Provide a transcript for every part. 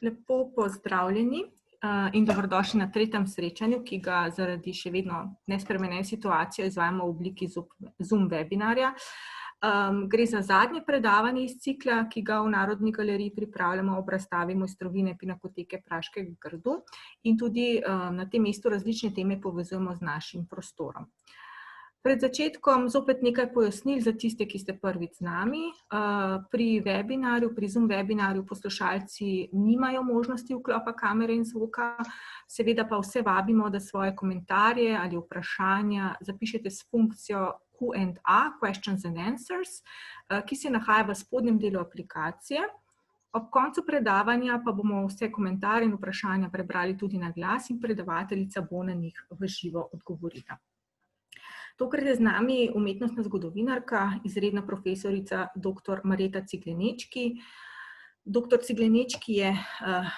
Lepo pozdravljeni in dobrodošli na tretjem srečanju, ki ga zaradi še vedno nespremenjene situacije izvajamo v obliki Zoom webinarja. Gre za zadnje predavanje iz cikla, ki ga v Narodni galeriji pripravljamo ob razstavi Mojstrovine Pinakoteke Praškega gradu in tudi na tem mestu različne teme povezujemo z našim prostorom. Pred začetkom zopet nekaj pojasnil za tiste, ki ste prvič z nami. Pri Zoom webinarju poslušalci nimajo možnosti vklopa kamere in zvoka, seveda pa vse vabimo, da svoje komentarje ali vprašanja zapišete s funkcijo Q&A, Questions and Answers, ki se nahaja v spodnjem delu aplikacije. Ob koncu predavanja pa bomo vse komentarje in vprašanja prebrali tudi na glas in predavateljica bo na njih v živo odgovorila. Tokrat je z nami umetnostna zgodovinarka, izredna profesorica dr. Marjeta Ciglenečki. Dr. Ciglenečki je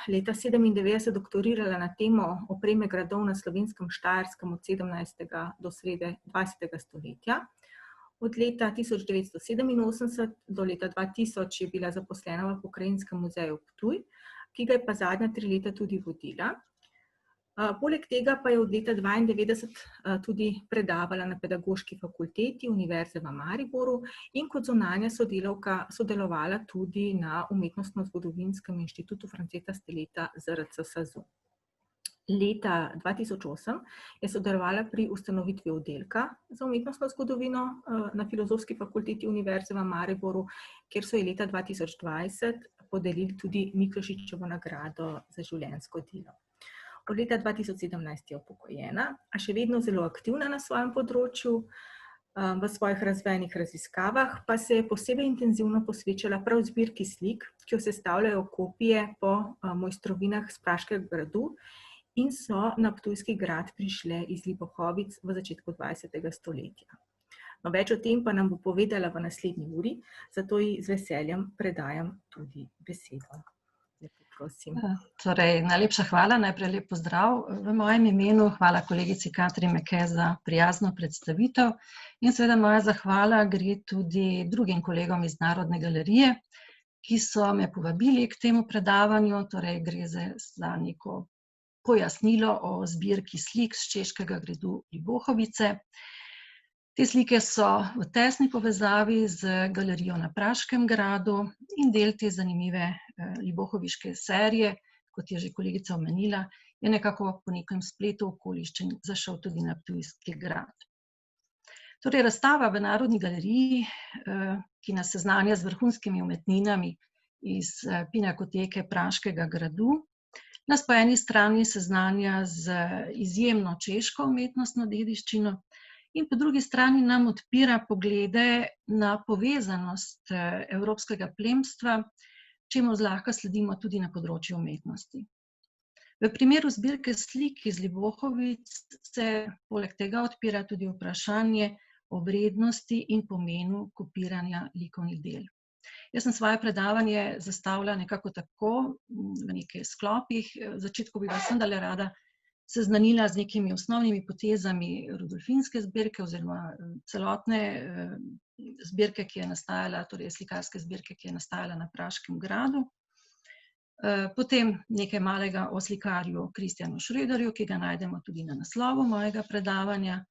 leta 1997 doktorirala na temo opreme gradov na Slovenskem Štajerskem od 17. do srede 20. stoletja. Od leta 1987 do leta 2000 je bila zaposlena v Pokrajinskem muzeju Ptuj, ki ga je pa zadnja 3 leta tudi vodila. Poleg tega pa je od leta 1992 tudi predavala na Pedagoški fakulteti Univerze v Mariboru in kot zunanja sodelavka sodelovala tudi na Umetnostno-zgodovinskem inštitutu Franceta Steleta ZRC SAZU. Leta 2008 je sodelovala pri ustanovitvi oddelka za umetnostno zgodovino na Filozofski fakulteti Univerze v Mariboru, kjer so ji leta 2020 podelili tudi Miklošičevo nagrado za življenjsko delo. Od leta 2017 je upokojena, a še vedno zelo aktivna na svojem področju. V svojih razvojnih raziskavah pa se je posebej intenzivno posvečala prav zbirki slik, ki jo sestavljajo kopije po mojstrovinah s Praškega gradu in so na Ptujski grad prišle iz Lipohovic v začetku 20. stoletja. No, več o tem pa nam bo povedala v naslednji uri, zato ji z veseljem predajam tudi besedo. Torej, najlepša hvala, najprej lep pozdrav v mojem imenu, hvala kolegici Katri Meke za prijazno predstavitev in seveda moja zahvala gre tudi drugim kolegom iz Narodne galerije, ki so me povabili k temu predavanju, torej gre za neko pojasnilo o zbirki slik s Češkega gradu Libohovice. Te slike so v tesni povezavi z galerijo na Praškem gradu in del te zanimive libohoviške serije, kot je že kolegica omenila, je nekako po nekem spletu okoliščin zašel tudi na Ptujski grad. Torej, razstava v Narodni galeriji, ki nas seznanja z vrhunskimi umetninami iz Pinakoteke Praškega gradu, nas po eni strani seznanja z izjemno češko umetnostno dediščino, in po drugi strani nam odpira poglede na povezanost evropskega plemstva, čemu zlahka sledimo tudi na področju umetnosti. V primeru zbirke slik iz Libohovic se poleg tega odpira tudi vprašanje o vrednosti in pomenu kopiranja likovnih del. Jaz sem svoje predavanje zastavila nekako tako, v nekaj sklopih. V začetku bi vas vendarle rada seznanila z nekimi osnovnimi potezami Rudolfinske zbirke oziroma celotne zbirke, ki je nastajala, torej slikarske zbirke, ki je nastajala na Praškem gradu. Potem nekaj malega o slikarju Kristjanu Schröderju, ki ga najdemo tudi na naslovu mojega predavanja.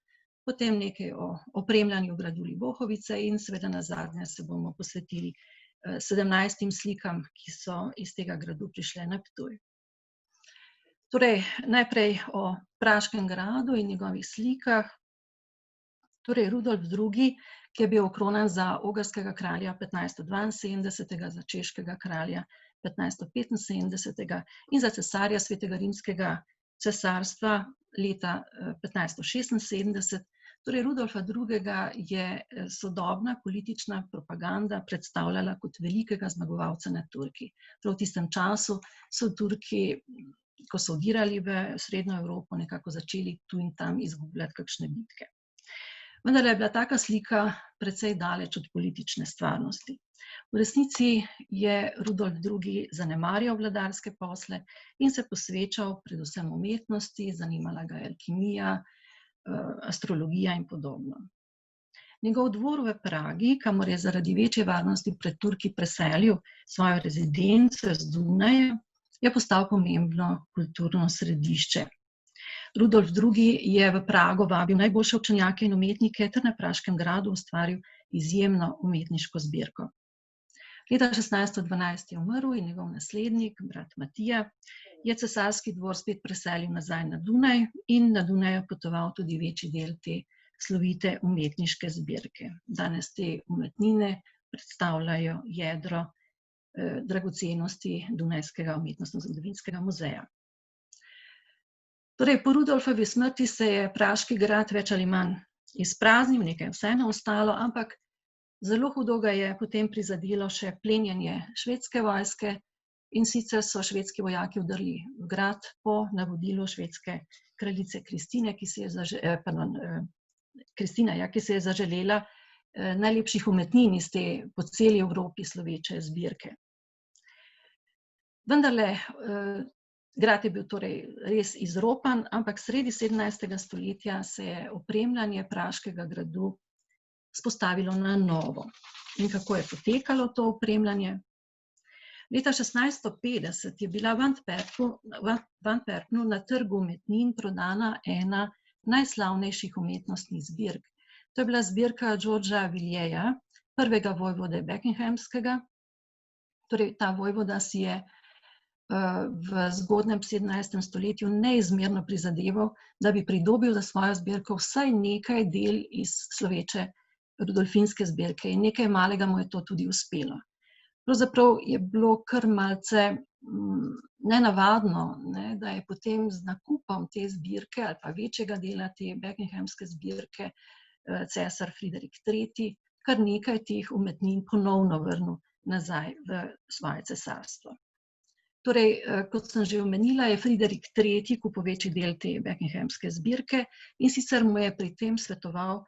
Potem nekaj o opremljanju gradu Libohovice in seveda nazadnje se bomo posvetili 17 slikam, ki so iz tega gradu prišle na Ptuj. Torej, najprej o Praškem gradu in njegovih slikah. Torej, Rudolf II., ki je bil okronan za ogrskega kralja 1572, za češkega kralja 1575 in za cesarja Svetega rimskega cesarstva leta 1576. Torej, Rudolfa II. Je sodobna politična propaganda predstavljala kot velikega zmagovalca nad Turki. Prav v tistem času so Turki, ko so vdirali v Srednjo Evropo, nekako začeli tu in tam izgubljati kakšne bitke. Vendar je bila taka slika precej daleč od politične stvarnosti. V resnici je Rudolf II. Zanemarjal vladarske posle in se posvečal predvsem umetnosti, zanimala ga je alkimija, astrologija in podobno. Njegov dvor v Pragi, kamor je zaradi večje varnosti pred Turki preselil svojo rezidenco z Dunaja, je postal pomembno kulturno središče. Rudolf II. Je v Prago vabil najboljše učenjake in umetnike ter na Praškem gradu ustvaril izjemno umetniško zbirko. Leta 1612 je umrl in njegov naslednik, brat Matija, je cesarski dvor spet preselil nazaj na Dunaj in na Dunaj je potoval tudi večji del te slovite umetniške zbirke. Danes te umetnine predstavljajo jedro dragocenosti Dunajskega umetnostno-zgodovinskega muzeja. Torej, po Rudolfovi smrti se je Praški grad več ali manj izpraznil, nekaj je vseeno ostalo, ampak zelo hudo ga je potem prizadelo še plenjenje švedske vojske, in sicer so švedski vojaki vdrli v grad po navodilu švedske kraljice Kristine, ki se je zaželela najlepših umetnin iz te po celi Evropi sloveče zbirke. Vendarle, grad je bil torej res izropan, ampak sredi 17. stoletja se je opremljanje Praškega gradu vzpostavilo na novo. In kako je potekalo to opremljanje? Leta 1650 je bila v Antwerpnu na trgu umetnin prodana ena najslavnejših umetnostnih zbirk. To je bila zbirka Georgea Villeja, prvega vojvode Buckinghamskega. Torej, ta vojvoda si je v zgodnjem 17. stoletju neizmerno prizadeval, da bi pridobil za svojo zbirko vsaj nekaj del iz sloveče rudolfinske zbirke in nekaj malega mu je to tudi uspelo. Pravzaprav je bilo kar malce nenavadno, da je potem z nakupom te zbirke ali pa večjega dela te Buckinghamske zbirke cesar Friderik III. Kar nekaj teh umetnin ponovno vrnil nazaj v svoje cesarstvo. Torej, kot sem že omenila, je Friderik III. Kupil večji del te Buckinghamske zbirke in sicer mu je pri tem svetoval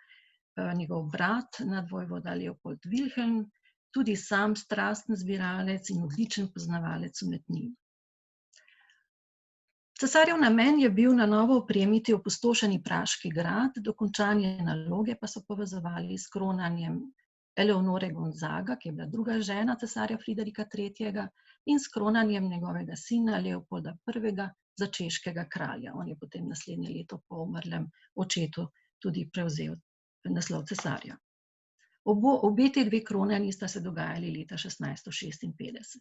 njegov brat, nadvojvoda Leopold Wilhelm, tudi sam strasten zbiralec in odličen poznavalec umetnin. Cesarjev namen je bil na novo opremiti opustošeni Praški grad, dokončanje naloge pa so povezovali s kronanjem Eleonore Gonzaga, ki je bila druga žena cesarja Friderika III. In s kronanjem njegovega sina Leopolda I. za češkega kralja. On je potem naslednje leto po umrlem očetu tudi prevzel naslov cesarja. Obe te dve kronanji sta se dogajali leta 1656.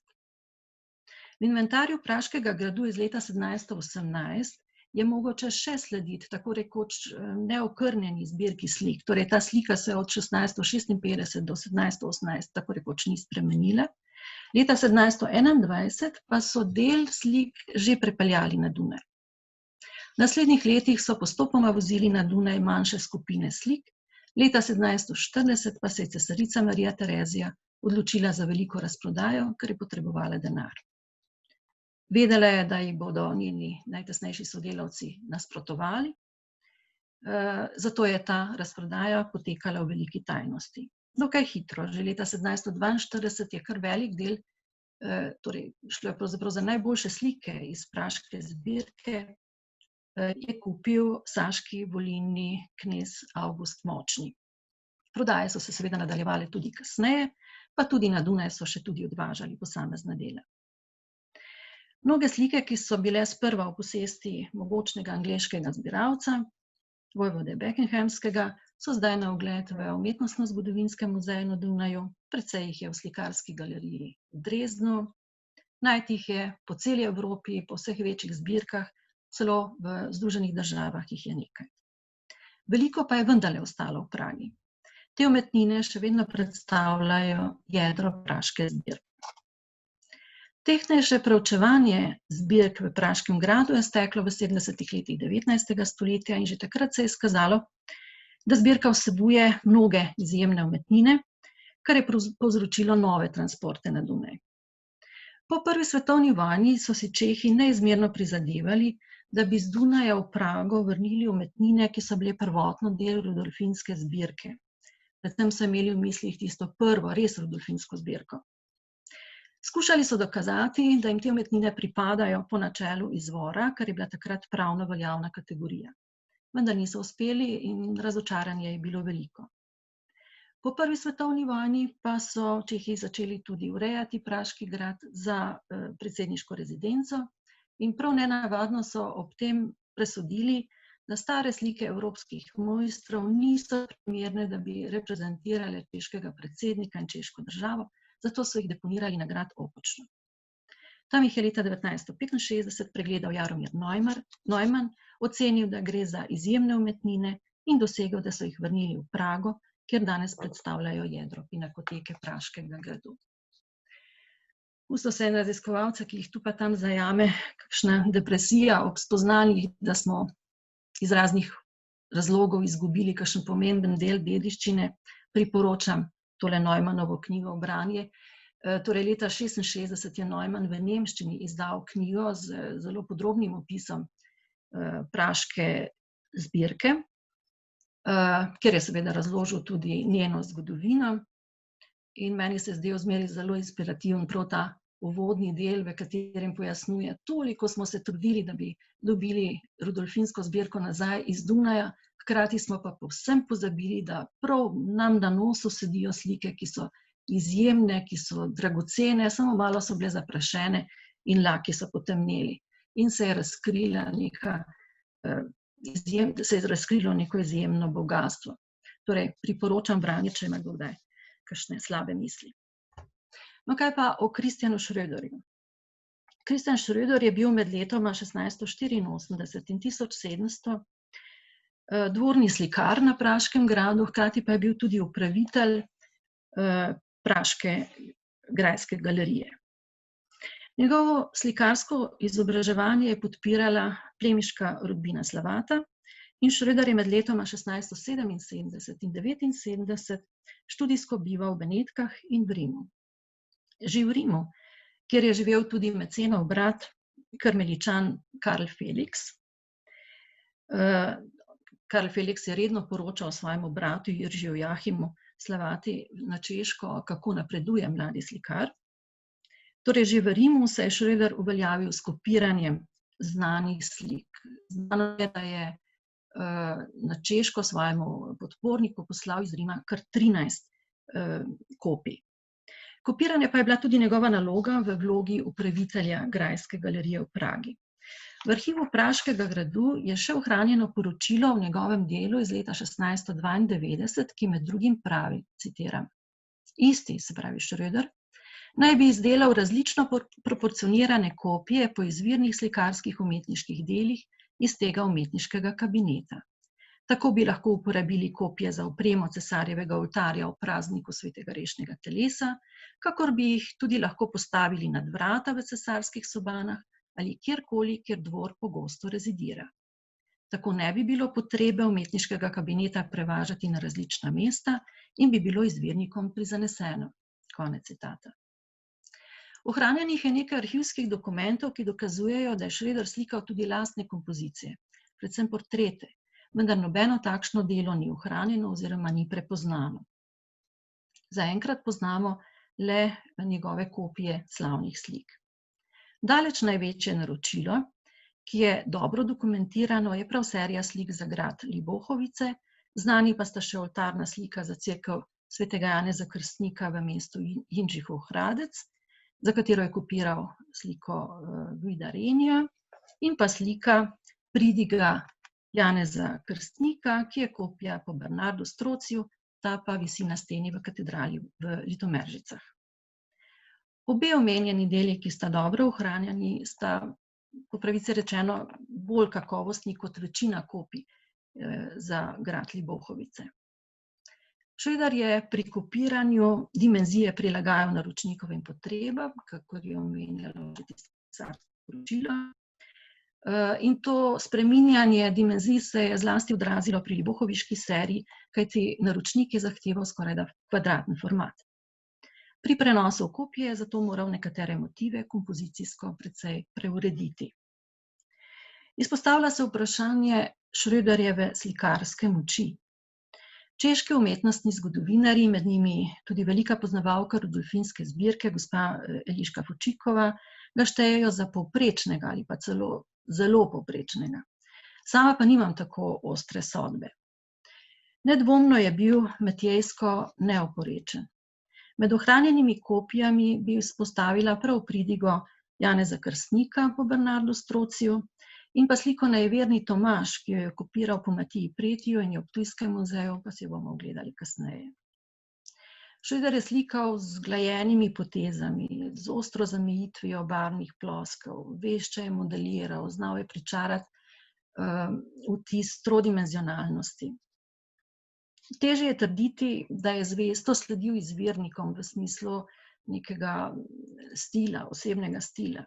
V inventarju Praškega gradu iz leta 1718 je mogoče še slediti tako rekoč neokrnjeni zbirki slik. Torej, ta slika se od 1656 do 1718 tako rekoč ni spremenila. Leta 1721 pa so del slik že prepeljali na Dunaj. V naslednjih letih so postopoma vozili na Dunaj manjše skupine slik. Leta 1740 pa se je cesarica Marija Terezija odločila za veliko razprodajo, ker je potrebovala denar. Vedela je, da ji bodo njeni najtesnejši sodelavci nasprotovali, zato je ta razprodaja potekala v veliki tajnosti. Dokaj hitro, že leta 1742 je kar velik del, torej šlo je pravzaprav za najboljše slike iz Praške zbirke, je kupil saški volilni knez Avgust Močni. Prodaje so se seveda nadaljevale tudi kasneje, pa tudi na Dunaj so še tudi odvažali posamezna dela. Mnoge slike, ki so bile sprva v posesti mogočnega angleškega zbiralca, vojvode Buckinghamskega, so zdaj na ogled v Umetnostno-zgodovinskem muzeju na Dunaju, precej jih je v slikarski galeriji v Dresdnu, najti jih je po celi Evropi, po vseh večjih zbirkah, celo v Združenih državah jih je nekaj. Veliko pa je vendarle ostalo v Pragi. Te umetnine še vedno predstavljajo jedro praške zbirke. Tehtnejše preučevanje zbirk v Praškem gradu je steklo v 70. letih 19. stoletja in že takrat se je izkazalo, da zbirka vsebuje mnoge izjemne umetnine, kar je povzročilo nove transporte na Dunaj. Po prvi svetovni vojni so si Čehi neizmerno prizadevali, da bi z Dunaja v Prago vrnili umetnine, ki so bile prvotno del rudolfinske zbirke. Predvsem so imeli v mislih tisto prvo, res rudolfinsko zbirko. Skušali so dokazati, da jim te umetnine pripadajo po načelu izvora, kar je bila takrat pravno veljavna kategorija. Vendar niso uspeli in razočaranje je bilo veliko. Po prvi svetovni vojni pa so Čehi začeli tudi urejati Praški grad za predsedniško rezidenco in prav nenavadno so ob tem presodili, da stare slike evropskih mojstrov niso primerne, da bi reprezentirale češkega predsednika in češko državo, zato so jih deponirali na grad Opočno. Tam jih je leta 1965 pregledal Jaromir Neumann, ocenil, da gre za izjemne umetnine in dosegel, da so jih vrnili v Prago, kjer danes predstavljajo jedro Pinakoteke Praškega gradu. Pusto se en raziskovalca, ki jih tu pa tam zajame, kakšna depresija ob spoznanjih, da smo iz raznih razlogov izgubili kakšen pomemben del dediščine, priporočam tole Neumannovo knjigo v branje. Torej leta 1966 je Neumann v nemščini izdal knjigo z zelo podrobnim opisom praške zbirke, kjer je seveda razložil tudi njeno zgodovino. In meni se je zdel zmeraj zelo inspirativen prav ta uvodni del, v katerem pojasnjuje, toliko smo se trudili, da bi dobili Rudolfinsko zbirko nazaj iz Dunaja, hkrati smo pa povsem pozabili, da prav nam na nosu sedijo slike, ki so izjemne, ki so dragocene, samo malo so bile zaprašene in laki so potemneli. In se je razkrilo neko izjemno bogastvo. Torej, priporočam branje, če ima kdaj kakšne slabe misli. No, kaj pa o Christianu Schröderju? Christian Schröder je bil med letoma 1684 in 1700 dvorni slikar na Praškem gradu, hkrati pa je bil tudi upravitelj Praške grajske galerije. Njegovo slikarsko izobraževanje je podpirala plemiška rodbina Slavata in Schröder je med letoma 1677 in 1979 študijsko bival v Benetkah in v Rimu. Že v Rimu, kjer je živel tudi mecenov brat, karmeličan Karl Felix. Karl Felix je redno poročal svojemu bratu Jiržiju Jachimu Slavati na Češko, kako napreduje mladi slikar. Torej, že v Rimu se je Schröder uveljavil s kopiranjem znanih slik. Znano je, da je na Češko svojemu podporniku poslal iz Rima kar 13 kopij. Kopiranje pa je bila tudi njegova naloga v vlogi upravitelja Grajske galerije v Pragi. V arhivu Praškega gradu je še ohranjeno poročilo v njegovem delu iz leta 1692, ki med drugim pravi, citiram, isti, se pravi Schröder, naj bi izdelal različno proporcionirane kopije po izvirnih slikarskih umetniških delih iz tega umetniškega kabineta. Tako bi lahko uporabili kopije za opremo cesarjevega oltarja v prazniku svetega rešnega telesa, kakor bi jih tudi lahko postavili nad vrata v cesarskih sobanah ali kjerkoli, kjer dvor pogosto rezidira. Tako ne bi bilo potrebe umetniškega kabineta prevažati na različna mesta in bi bilo izvirnikom prizaneseno. Konec citata. Ohranjenih je nekaj arhivskih dokumentov, ki dokazujejo, da je Schröder slikal tudi lastne kompozicije, predvsem portrete, vendar nobeno takšno delo ni ohranjeno oziroma ni prepoznano. Zaenkrat poznamo le njegove kopije slavnih slik. Daleč največje naročilo, ki je dobro dokumentirano, je prav serija slik za grad Libohovice, znani pa sta še oltarna slika za cerkev svetega Janeza Krstnika v mestu Jindřichov Hradec, za katero je kopiral sliko Guida Renija, in pa slika pridiga Janeza Krstnika, ki je kopija po Bernardu Strociju, ta pa visi na steni v katedrali v Litomeržicah. Obe omenjeni deli, ki sta dobro ohranjeni, sta po pravici rečeno bolj kakovostni kot večina kopij za grad Libohovice. Schröder je pri kopiranju dimenzije prilagajal naročnikovim potrebam, kakor je omenjalo že tiskarsko poročilo. In to spreminjanje dimenzij se je zlasti odrazilo pri Libohoviški seriji, kajti naročnik je zahteval skorajda kvadraten format. Pri prenosu v kopije je zato moral nekatere motive kompozicijsko precej preurediti. Izpostavlja se vprašanje Schröderjeve slikarske moči. Češki umetnostni zgodovinarji, med njimi tudi velika poznavalka Rudolfinske zbirke, gospa Eliška Fučikova, ga štejejo za povprečnega ali pa celo zelo povprečnega. Sama pa nimam tako ostre sodbe. Nedvomno je bil matejsko neoporečen. Med ohranjenimi kopijami bi izpostavila prav pridigo Janeza Krstnika po Bernardu Strociju in pa sliko Nejeverni Tomaž, ki jo je kopiral po Matiji Pretiju in je v Ptujskem muzeju, pa si jo bomo ogledali kasneje. Schroeder je slikal z glajenimi potezami, z ostro zamejitvijo barvnih ploskev, vešče je modeliral, znal je pričarati vtis trodimenzionalnosti. Težje je trditi, da je zvesto sledil izvirnikom v smislu nekega stila, osebnega stila.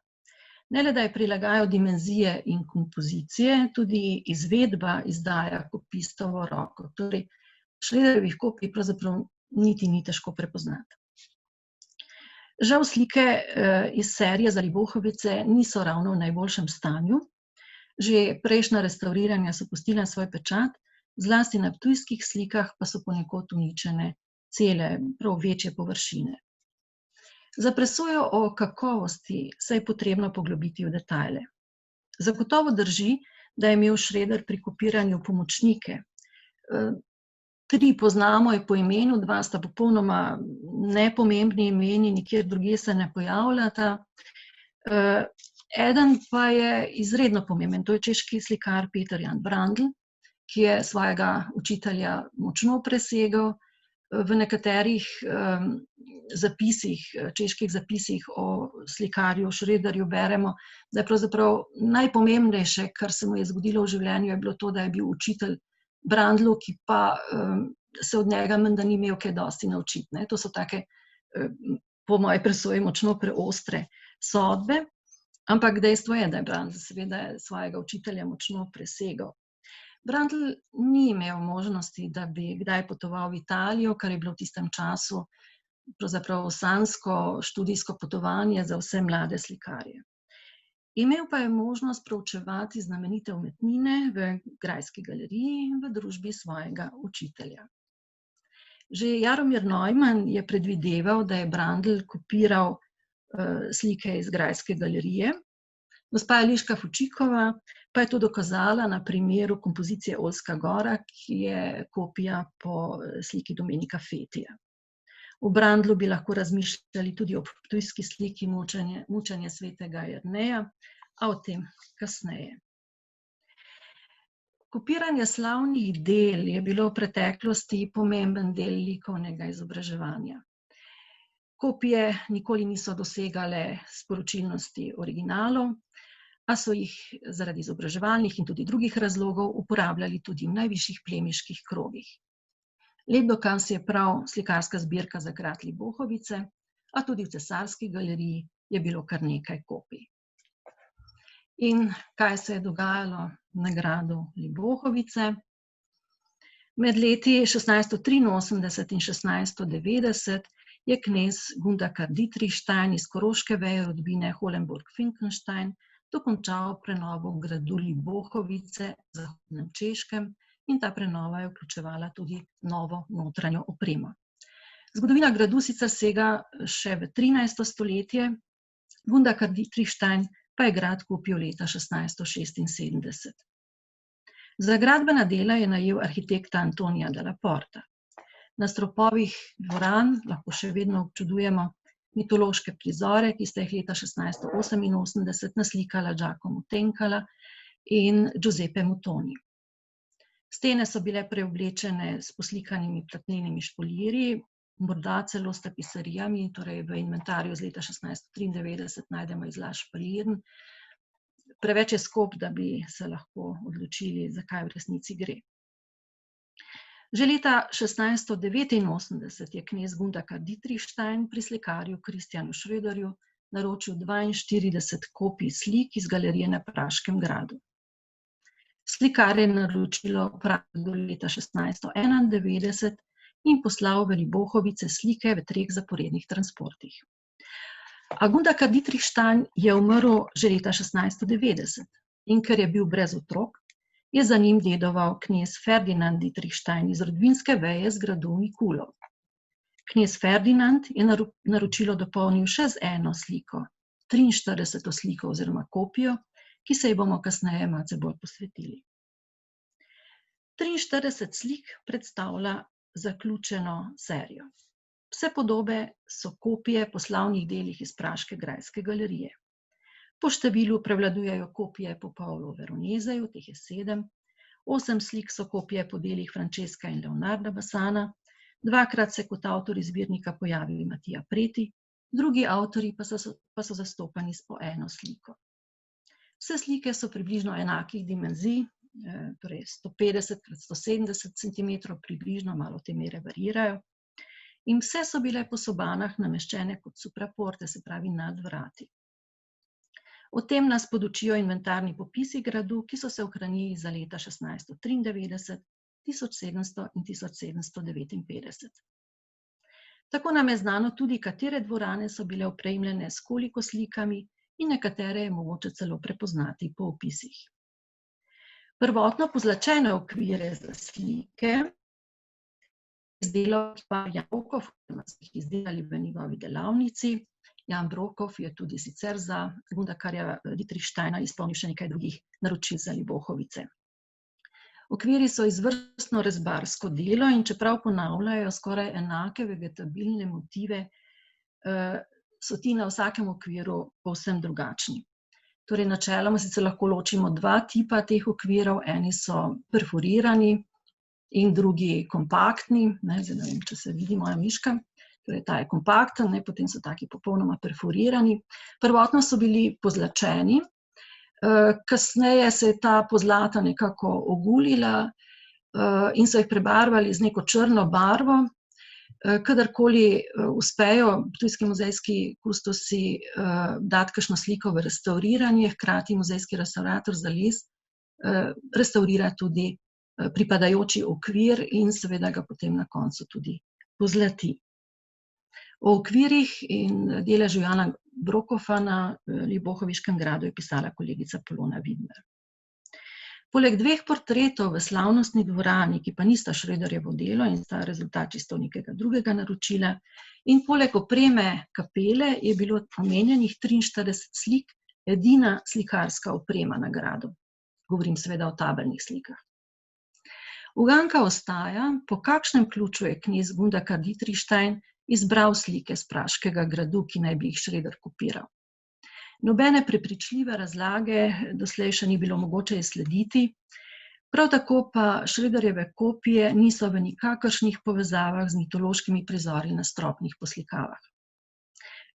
Ne le, da je prilagajal dimenzije in kompozicije, tudi izvedba izdaja kopistovo roko. Torej, Schroederjevih kopij pravzaprav niti ni težko prepoznati. Žal slike iz serije Zalibohovice niso ravno v najboljšem stanju. Že prejšnja restavriranja so pustila svoj pečat, zlasti na ptujskih slikah pa so ponekod uničene cele, prav večje površine. Za presojo o kakovosti se je potrebno poglobiti v detajle. Zagotovo drži, da je imel Schroeder pri kopiranju pomočnike. 3 poznamo je po imenu, 2 sta popolnoma nepomembni imeni, nikjer drugje se ne pojavljata. Eden pa je izredno pomemben, to je češki slikar Peter Jan Brandl, ki je svojega učitelja močno presegel. V nekaterih zapisih, čeških zapisih o slikarju Schroederju beremo, da je pravzaprav najpomembnejše, kar se mu je zgodilo v življenju, je bilo to, da je bil učitelj Brandlu, ki pa se od njega menda ni imel kaj dosti naučiti. To so take, po moji presoji, močno preostre sodbe, ampak dejstvo je, da je Brandl seveda svojega učitelja močno presegel. Brandl ni imel možnosti, da bi kdaj potoval v Italijo, kar je bilo v tistem času pravzaprav sanjsko študijsko potovanje za vse mlade slikarje. Imel pa je možnost proučevati znamenite umetnine v Grajski galeriji v družbi svojega učitelja. Že Jaromir Neumann je predvideval, da je Brandl kopiral slike iz Grajske galerije. Gospa Eliška Fučikova pa je to dokazala na primeru kompozicije Oljska gora, ki je kopija po sliki Domenika Fetija. V Brandlu bi lahko razmišljali tudi o ptujski sliki Mučenje svetega Jerneja, a o tem kasneje. Kopiranje slavnih del je bilo v preteklosti pomemben del likovnega izobraževanja. Kopije nikoli niso dosegale sporočilnosti originalov, a so jih zaradi izobraževalnih in tudi drugih razlogov uporabljali tudi v najvišjih plemiških krogih. Lep dokaz je prav slikarska zbirka za grad Libohovice, a tudi v Cesarski galeriji je bilo kar nekaj kopij. In kaj se je dogajalo na gradu Libohovice? Med leti 1683 in 1690 je knez Gundakar Dietrichstein iz koroške veje rodbine Holenburg-Finkenstein dokončal prenovo gradu Libohovice v zahodnem Češkem in ta prenova je vključevala tudi novo notranjo opremo. Zgodovina gradu sicer sega še v 13. stoletje, Gundakar Dietrichstein pa je grad kupil leta 1676. Za gradbena dela je najel arhitekta Antonija della Porta. Na stropovih dvoran lahko še vedno občudujemo mitološke prizore, ki sta jih leta 1688 naslikala Giacomo Tenkala in Giuseppe Mutoni. Stene so bile preoblečene s poslikanimi platnenimi špoljirji, morda celo s tapiserijami, torej v inventarju z leta 1693 najdemo izlaz špaljirn. Preveč je skop, da bi se lahko odločili, zakaj v resnici gre. Že leta 1689 je knez Gundakar Dietrichstein pri slikarju Kristjanu Schroederju naročil 42 kopij slik iz galerije na Praškem gradu. Slikar je naročilo opravil do leta 1691 in poslal v Libohovice slike v 3 zaporednih transportih. A Gundakar Dietrichstein je umrl že leta 1690 in ker je bil brez otrok, je za njim dedoval knez Ferdinand Dietrichstein iz rodbinske veje z gradu Mikulov. Knez Ferdinand je naročilo dopolnil še z eno sliko, 43. sliko oziroma kopijo, ki se ji bomo kasneje malce bolj posvetili. 43 slik predstavlja zaključeno serijo. Vse podobe so kopije po slavnih delih iz praške grajske galerije. Po številu prevladujejo kopije po Paolo Veroneseju, teh je 7, 8 slik so kopije po delih Francesca in Leonarda Bassana, 2-krat se kot avtor zbirnika pojavi Matija Preti, drugi avtorji pa so zastopani s po eno sliko. Vse slike so približno enakih dimenzij, torej 150 x 170 cm, približno, malo te mere variirajo. In vse so bile po sobanah nameščene kot supraporte, se pravi nad vrati. O tem nas podučijo inventarni popisi gradu, ki so se ohranili za leta 1693, 1700 in 1759. Tako nam je znano tudi, katere dvorane so bile opremljene s koliko slikami in nekatere je mogoče celo prepoznati po opisih. Prvotno pozlačene okvire za slike izdelal Jan Brokov, so jih izdelali v njegovi delavnici. Jan Brokov je tudi sicer za Gundakarja Dietrichsteina izpolnil še nekaj drugih naročil za Libohovice. Okviri so izvrstno rezbarsko delo in čeprav ponavljajo skoraj enake vegetabilne motive, so ti na vsakem okviru povsem drugačni. Torej, načeloma sicer lahko ločimo 2 tipa teh okvirov, eni so perforirani in drugi kompaktni, zdaj ne vem, če se vidi moja miška, torej ta je kompakten, potem so taki popolnoma perforirani. Prvotno so bili pozlačeni, kasneje se je ta pozlata nekako ogulila in so jih prebarvali z neko črno barvo. Kadarkoli uspejo ptujski muzejski kustosi dati kakšno sliko v restavriranje, hkrati muzejski restavrator Zales restavrira tudi pripadajoči okvir in seveda ga potem na koncu tudi pozlati. O okvirih in deležu Jana Brokova na Libohoviškem gradu je pisala kolegica Polona Vidmar. Poleg 2 portretov v slavnostni dvorani, ki pa nista Schroederjevo delo in sta rezultat čisto nekega drugega naročila, in poleg opreme kapele je bilo omenjenih 43 slik edina slikarska oprema na gradu. Govorim seveda o tabelnih slikah. Uganka ostaja, po kakšnem ključu je knez Gundakar Dietrichstein izbral slike s praškega gradu, ki naj bi jih Schroeder kopiral. Nobene prepričljive razlage doslej še ni bilo mogoče izslediti, prav tako pa Schroederjeve kopije niso v nikakršnih povezavah z mitološkimi prizori na stropnih poslikavah.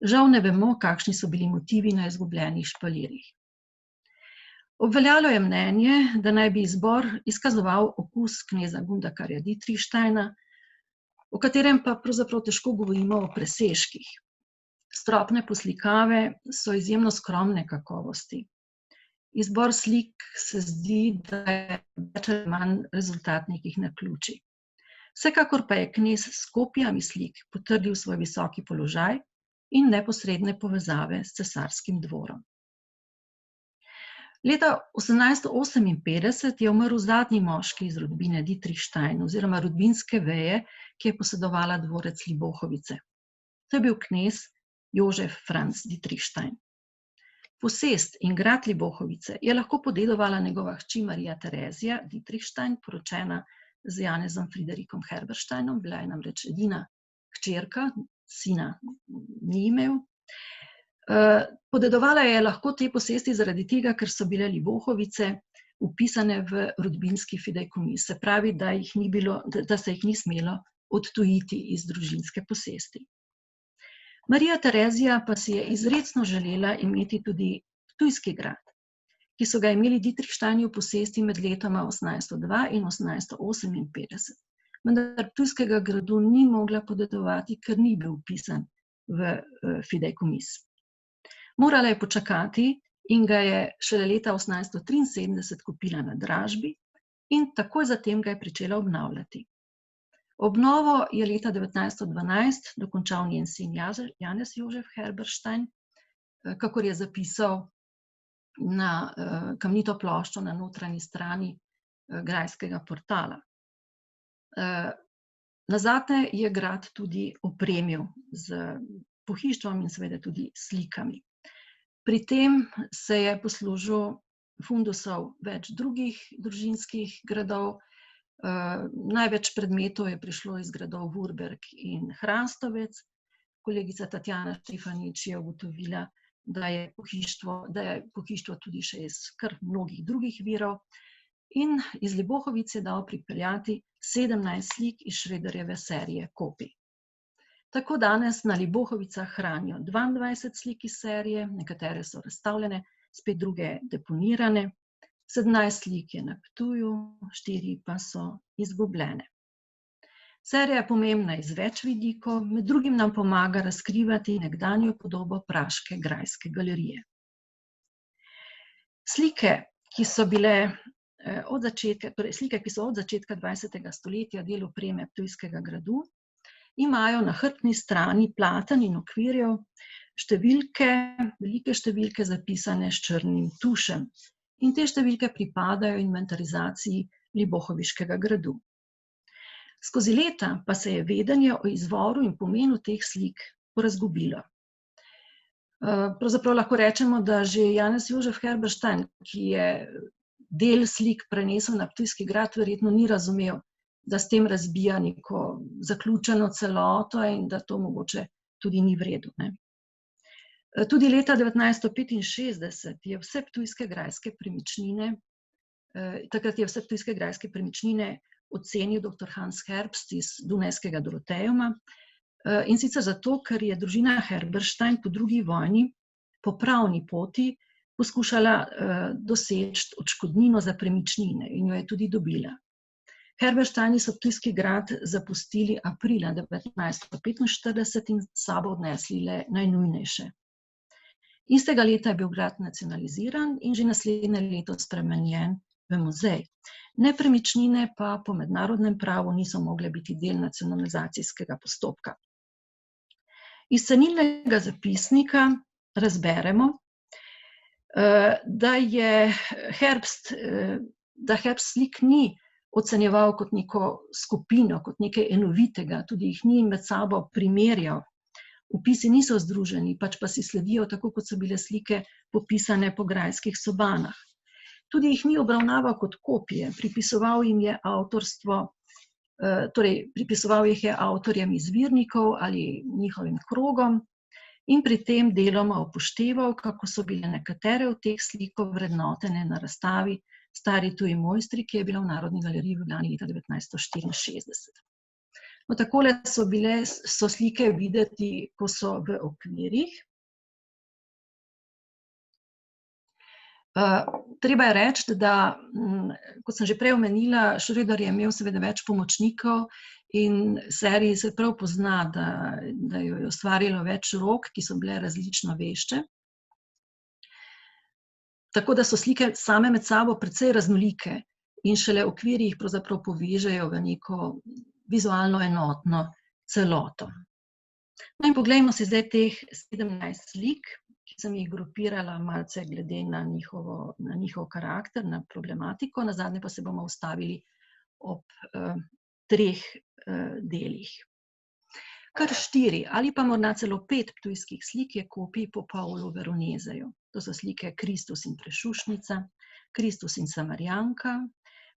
Žal ne vemo, kakšni so bili motivi na izgubljenih špalirjih. Obveljalo je mnenje, da naj bi izbor izkazoval okus kneza Gundakarja Dietrichsteina, o katerem pa pravzaprav težko govorimo o presežkih. Stropne poslikave so izjemno skromne kakovosti. Izbor slik se zdi, da je več ali manj rezultat nekih naključij. Vsekakor pa je knez s kopijami slik potrdil svoj visoki položaj in neposredne povezave s cesarskim dvorom. Leta 1858 je umrl zadnji moški iz rodbine Dietrichstein oziroma rodbinske veje, ki je posedovala dvorec Libohovice. To je bil knez Jožef Franz Dietrichstein. Posest in grad Libohovice je lahko podedovala njegova hči Marija Terezija Dietrichstein, poročena z Janezom Friederichom Herbersteinom, bila je namreč edina hčerka, sina ni imel. Podedovala je lahko te posesti zaradi tega, ker so bile Libohovice vpisane v rodbinski fideikommis, se pravi, da se jih ni smelo odtujiti iz družinske posesti. Marija Terezija pa si je izrecno želela imeti tudi ptujski grad, ki so ga imeli Dietrichsteini v posesti med letoma 1802 in 1858. Vendar ptujskega gradu ni mogla podedovati, ker ni bil vpisan v fideikommis. Morala je počakati in ga je šele leta 1873 kupila na dražbi in takoj zatem ga je pričela obnavljati. Obnovo je leta 1912 dokončal njen sin Janez Jožef Herberstein, kakor je zapisal na kamnito ploščo na notranji strani grajskega portala. Nazadnje je grad tudi opremil z pohištvom in seveda tudi slikami. Pri tem se je poslužil fundusov več drugih družinskih gradov, Največ predmetov je prišlo iz gradov Vurberg in Hrastovec. Kolegica Tatjana Štefanič je ugotovila, da je pohištvo tudi še iz kar mnogih drugih virov. In iz Libohovic je dal pripeljati 17 slik iz Šrederjeve serije kopij. Tako danes na Libohovicah hranijo 22 slik iz serije, nekatere so razstavljene, spet druge deponirane. 17 slik je na Ptuju, 4 pa so izgubljene. Serija je pomembna iz več vidikov, med drugim nam pomaga razkrivati nekdanjo podobo praške grajske galerije. Slike, ki so od začetka 20. stoletja del opreme Ptujskega gradu, imajo na hrbtni strani platen in okvirjev velike številke zapisane s črnim tušem. In te številke pripadajo inventarizaciji Libohoviškega gradu. Skozi leta pa se je vedenje o izvoru in pomenu teh slik porazgubilo. Pravzaprav lahko rečemo, da že Janez Jožef Herberstein, ki je del slik prenesel na Ptujski grad, verjetno ni razumel, da s tem razbija neko zaključeno celoto in da to mogoče tudi ni v redu, ne. Tudi leta 1965 je vse ptujske grajske premičnine ocenil dr. Hans Herbst iz Dunajskega Dorotejuma, in sicer zato, ker je družina Herberstein po drugi vojni po pravni poti poskušala doseči odškodnino za premičnine in jo je tudi dobila. Herbersteini so Ptujski grad zapustili aprila 1945 in s sabo odnesli le najnujnejše. Istega leta je bil grad nacionaliziran in že naslednje leto spremenjen v muzej. Nepremičnine pa po mednarodnem pravu niso mogle biti del nacionalizacijskega postopka. Iz cenilnega zapisnika razberemo, da Herbst slik ni ocenjeval kot neko skupino, kot nekaj enovitega, tudi jih ni med sabo primerjal. Vpisi niso združeni, pač pa si sledijo tako, kot so bile slike popisane po grajskih sobanah. Tudi jih ni obravnaval kot kopije, pripisoval jih je avtorjem izvirnikov ali njihovim krogom in pri tem deloma upošteval, kako so bile nekatere od teh slikov vrednotene na razstavi Stari tuji mojstri, ki je bila v Narodni galeriji v Ljubljani leta 1964. No, takole so slike videti, ko so v okvirjih. Treba je reči, da, kot sem že prej omenila, Šreder je imel seveda več pomočnikov in seriji se prav pozna, da jo je ustvarilo več rok, ki so bile različno vešče. Tako da so slike same med sabo precej raznolike in šele okvirji jih pravzaprav povežejo v neko vizualno enotno celoto. No in poglejmo si zdaj teh 17 slik, ki sem jih grupirala malce glede na njihov karakter, na problematiko, nazadnje pa se bomo ustavili ob 3 delih. Kar 4 ali pa morda celo 5 ptujskih slik je kopij po Pavlu Veronezeju. To so slike Kristus in Prešušnica, Kristus in Samarjanka,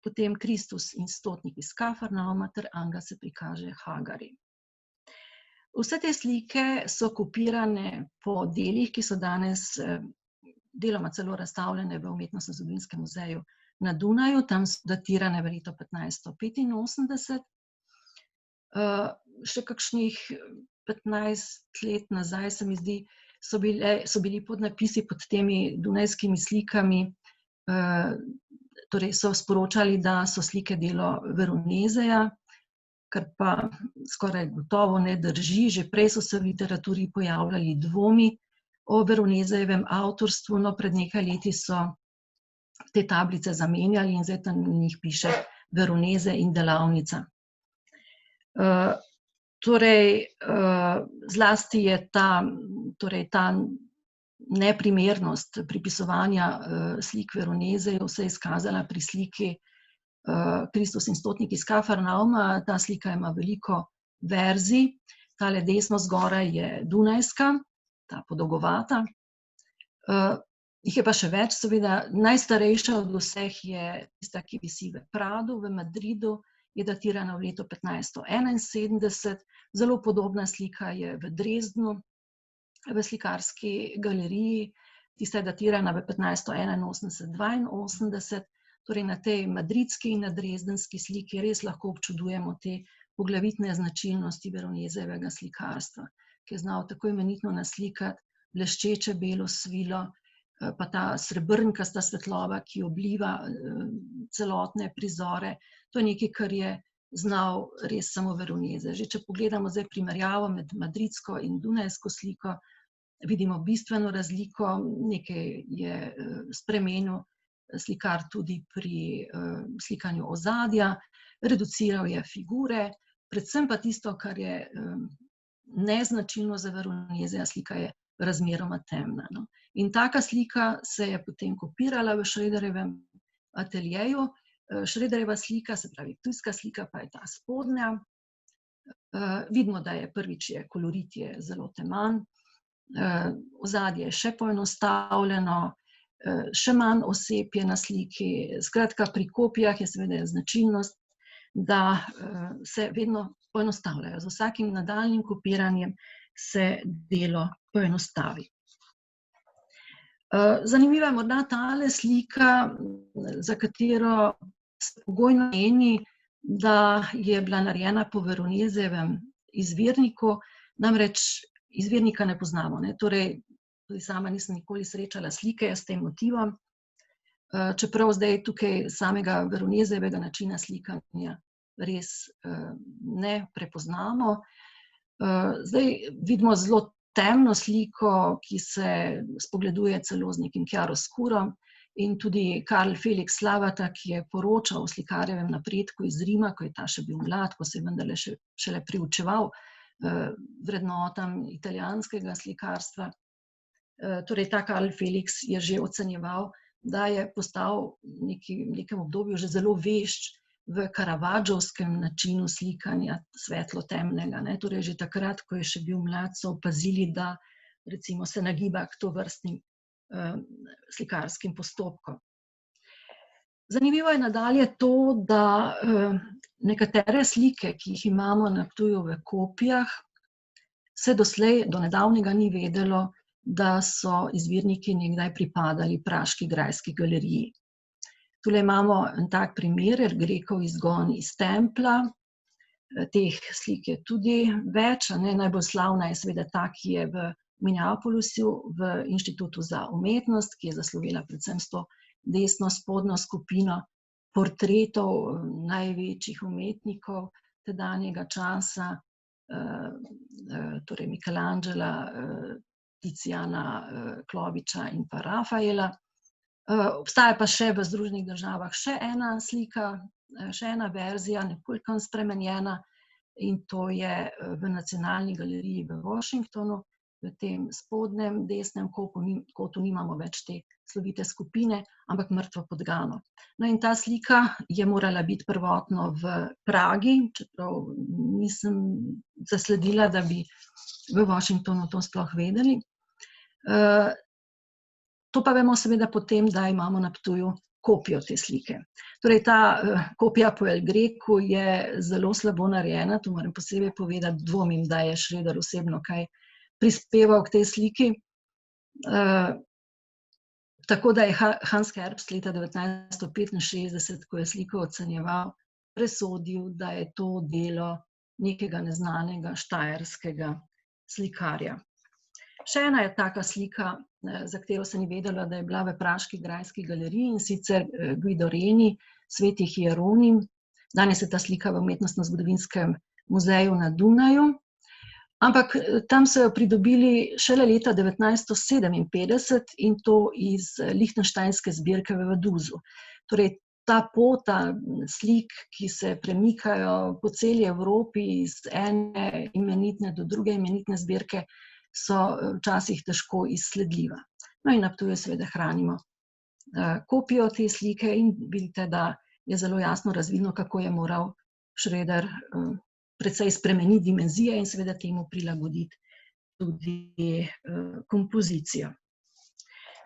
potem Kristus in stotnik iz Kafarnauma ter Anga se prikaže Hagari. Vse te slike so kopirane po delih, ki so danes deloma celo razstavljene v Umetnostno-zgodovinskem muzeju na Dunaju, tam so datirane v leto 1585. Še kakšnih 15 let nazaj, se mi zdi, so bili podnapisi pod temi dunajskimi slikami, torej so sporočali, da so slike delo Veronezeja, kar pa skoraj gotovo ne drži. Že prej so se v literaturi pojavljali dvomi o Veronezejevem avtorstvu, no pred nekaj leti so te tablice zamenjali in zdaj tam na njih piše Veroneze in delavnica. Zlasti je ta neprimernost pripisovanja slik Veronezeju se je izkazala pri sliki Kristus in stotnik iz Kafarnauma. Ta slika ima veliko verzij. Tale desno zgoraj je dunajska, ta podolgovata. Jih je pa še več, seveda. Najstarejša od vseh je tista, ki visi v Pradu v Madridu, je datirana v letu 1571. Zelo podobna slika je v Dresdnu, v slikarski galeriji. Tista je datirana v 1581-82. Torej na tej madridski in na dresdenski sliki res lahko občudujemo te poglavitne značilnosti Veronezijevega slikarstva, ki je znal tako imenitno naslikati bleščeče belo svilo, pa ta srebrnkasta svetloba, ki obliva celotne prizore. To je nekaj, kar je znal res samo Veroneze. Že če pogledamo zdaj primerjavo med madridsko in dunajsko sliko, vidimo bistveno razliko. Nekaj je spremenil slikar tudi pri slikanju ozadja, reduciral je figure, predvsem pa tisto, kar je neznačilno za Veronezija, slika je razmeroma temna. In taka slika se je potem kopirala v Schroederjevem ateljeju. Schroederjeva slika, se pravi ptujska slika, pa je ta spodnja. Vidimo, da je prvič kolorit je zelo teman, ozadje je še poenostavljeno, še manj oseb je na sliki. Skratka, pri kopijah je seveda značilnost, da se vedno poenostavljajo. Z vsakim nadaljnjim kopiranjem se delo poenostavi. Zanimiva je morda tale slika, za katero se pogojno meni, da je bila narejena po Veronezijevem izvirniku, namreč izvirnika ne poznamo. Torej, tudi sama nisem nikoli srečala slike s tem motivom, čeprav zdaj tukaj samega Veronezijevega načina slikanja res ne prepoznamo. Zdaj vidimo zelo temno sliko, ki se spogleduje celo z nekim chiaroscurom, in tudi Karl Felix Slavata, ki je poročal o slikarjevem napredku iz Rima, ko je ta še bil mlad, ko se je vendarle šele priučeval vrednotam italijanskega slikarstva. Torej, ta Karl Felix je že ocenjeval, da je postal v nekem obdobju že zelo vešč v Caravaggiovskem načinu slikanja svetlo-temnega. Torej, že takrat, ko je še bil mlad, so opazili, da recimo se nagiba k tovrstnim slikarskim postopkom. Zanimivo je nadalje to, da nekatere slike, ki jih imamo na Ptuju v kopijah, se doslej do nedavnega ni vedelo, da so izvirniki nekdaj pripadali praški grajski galeriji. Tule imamo en tak primer, Grekov izgon iz Templa. Teh slik je tudi več. Najbolj slavna je seveda ta, ki je v Minneapolisu v Inštitutu za umetnost, ki je zaslovela predvsem s to desno spodnjo skupino portretov največjih umetnikov tedanjega časa, torej Michelangela, Tiziana, Kloviča in pa Rafaela. Obstaja pa še v Združenih državah še ena slika, še ena verzija, nekoliko spremenjena, in to je v Nacionalni galeriji v Washingtonu. V tem spodnjem desnem kotu nimamo več te slovite skupine, ampak mrtvo podgano. In ta slika je morala biti prvotno v Pragi, čeprav nisem zasledila, da bi v Washingtonu to sploh vedeli. To pa vemo seveda potem, da imamo na Ptuju kopijo te slike. Torej, ta kopija po El Greku je zelo slabo narejena, to moram posebej povedati, dvomim, da je Schroeder osebno kaj prispeval k tej sliki. Tako da je Hans Herbst leta 1965, ko je sliko ocenjeval, presodil, da je to delo nekega neznanega štajerskega slikarja. Še ena je taka slika, za katero se ni vedelo, da je bila v praški grajski galeriji, in sicer Guido Reni, Sveti Hieronim. Danes je ta slika v Umetnostno-zgodovinskem muzeju na Dunaju. Ampak tam so jo pridobili šele leta 1957 in to iz Lichtensteinske zbirke v Vaduzu. Torej, ta pota slik, ki se premikajo po celi Evropi iz ene imenitne do druge imenitne zbirke, so včasih težko izsledljiva. In na Ptuju seveda hranimo kopijo te slike in vidite, da je zelo jasno razvidno, kako je moral Schroeder precej spremeniti dimenzije in seveda temu prilagoditi tudi kompozicijo.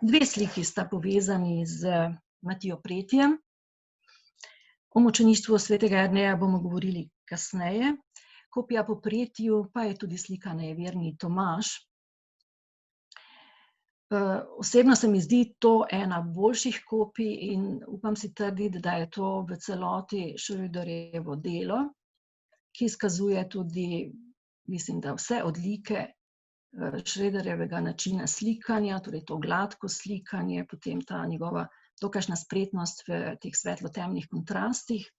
Dve sliki sta povezani z Matijo Pretjem. O mučeništvu svetega Jerneja bomo govorili kasneje. Kopija po pretju pa je tudi slika Nejeverni Tomaž. Osebno se mi zdi to ena boljših kopij in upam si trditi, da je to v celoti Schröderjevo delo, ki izkazuje tudi, mislim, da vse odlike Schröderjevega načina slikanja, torej to gladko slikanje, potem ta njegova dokajšna spretnost v teh svetlo-temnih kontrastih.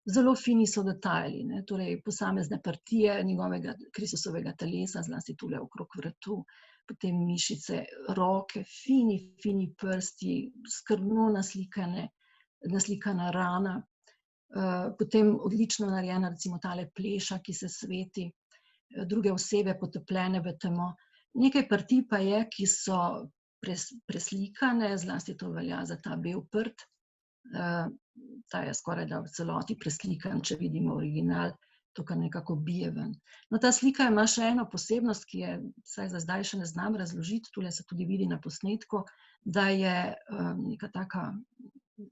Zelo fini so detajli, torej posamezne partije njegovega Kristusovega telesa, zlasti tule okrog vratu, potem mišice, roke, fini prsti, skrbno naslikana rana, potem odlično narejena recimo tale pleša, ki se sveti, druge osebe potopljene v temo. Nekaj partij pa je, ki so preslikane, zlasti to velja za ta bel prt. Ta je skoraj da v celoti preslikan, če vidimo original, to kar nekako bije ven. No, ta slika ima še eno posebnost, ki je, vsaj za zdaj še ne znam razložiti, tule se tudi vidi na posnetku, da je neka taka,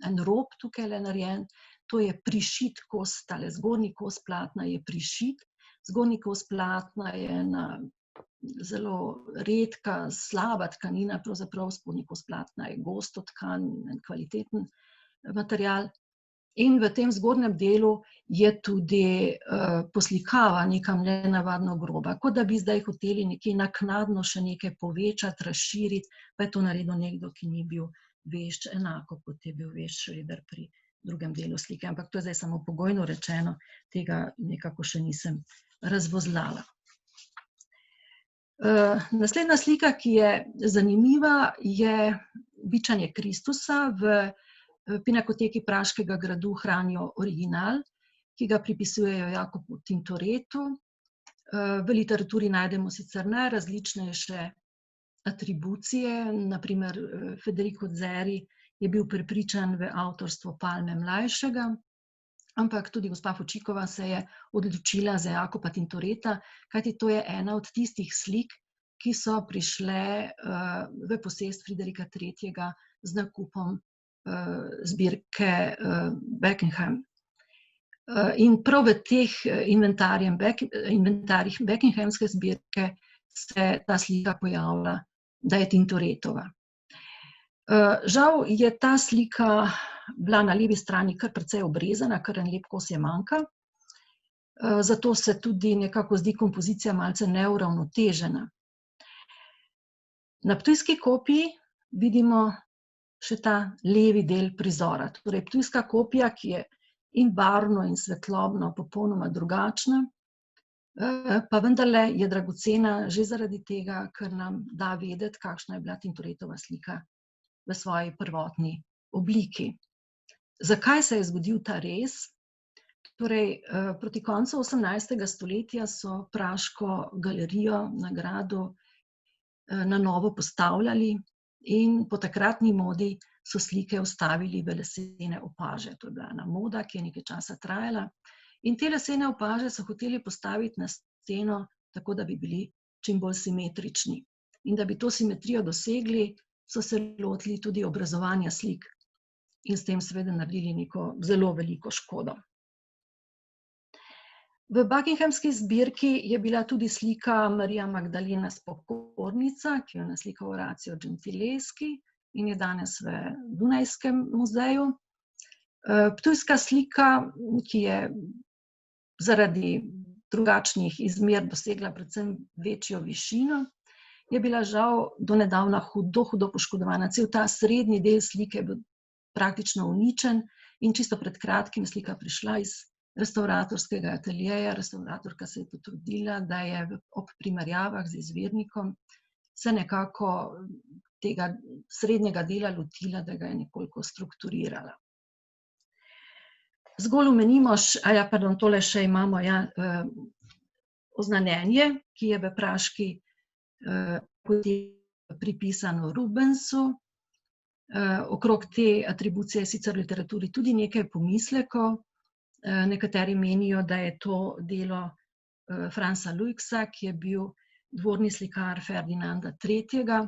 en rob tukaj narejen, to je prišit kos, tale zgornji kos platna je prišit, zgornji kos platna je ena zelo redka, slaba tkanina, pravzaprav spodnji kos platna je gosto tkan, en kvaliteten material. In v tem zgornjem delu je tudi poslikava nekam nenavadno groba, kot da bi zdaj hoteli nekje naknadno še nekaj povečati, razširiti, pa je to naredil nekdo, ki ni bil vešč, enako kot je bil vešč Schröder pri drugem delu slike. Ampak to je zdaj samo pogojno rečeno, tega nekako še nisem razvozlala. Naslednja slika, ki je zanimiva, je bičanje Kristusa. V Pinakoteki Praškega gradu hranijo original, ki ga pripisujejo Jakobu Tintoretu. V literaturi najdemo sicer najrazličnejše atribucije, na primer Federico Zeri je bil prepričan v avtorstvo Palme mlajšega, ampak tudi gospa Fučikova se je odločila za Jakoba Tintoreta, kajti to je ena od tistih slik, ki so prišle v posest Friderika III. Z nakupom zbirke Beckenham. In prav v teh inventarjih Beckinghamske zbirke se ta slika pojavlja, da je Tintoretova. Žal je ta slika bila na levi strani kar precej obrezana, kar en lep kos je manjka, zato se tudi nekako zdi kompozicija malce neuravnotežena. Na ptujski kopiji vidimo še ta levi del prizora, torej ptujska kopija, ki je in barvno in svetlobno popolnoma drugačna, pa vendarle je dragocena že zaradi tega, ker nam da vedeti, kakšna je bila Tintoretova slika v svoji prvotni obliki. Zakaj se je zgodil ta rez? Torej, proti koncu 18. stoletja so Praško galerijo na gradu na novo postavljali in po takratni modi so slike vstavili v lesene opaže. To je bila ena moda, ki je nekaj časa trajala. In te lesene opaže so hoteli postaviti na steno, tako da bi bili čim bolj simetrični. In da bi to simetrijo dosegli, so se lotili tudi obrazovanja slik in s tem seveda naredili neko zelo veliko škodo. V Buckinghamski zbirki je bila tudi slika Marija Magdalena Spokornica, ki jo je naslikal Orazio Gentileschi in je danes v Dunajskem muzeju. Ptujska slika, ki je zaradi drugačnih izmer dosegla predvsem večjo višino, je bila žal do nedavna hudo poškodovana. Cel ta srednji del slike je bil praktično uničen in čisto pred kratkim slika prišla iz restavratorskega ateljeja. Restavratorka se je potrudila, da je ob primerjavah z izvirnikom se nekako tega srednjega dela lotila, da ga je nekoliko strukturirala. Zgolj omenimo, tole še imamo, oznanjenje, ki je v Praški pripisano Rubensu. Okrog te atribucije je sicer v literaturi tudi nekaj pomislekov. Nekateri menijo, da je to delo Franza Luiksa, ki je bil dvorni slikar Ferdinanda III.,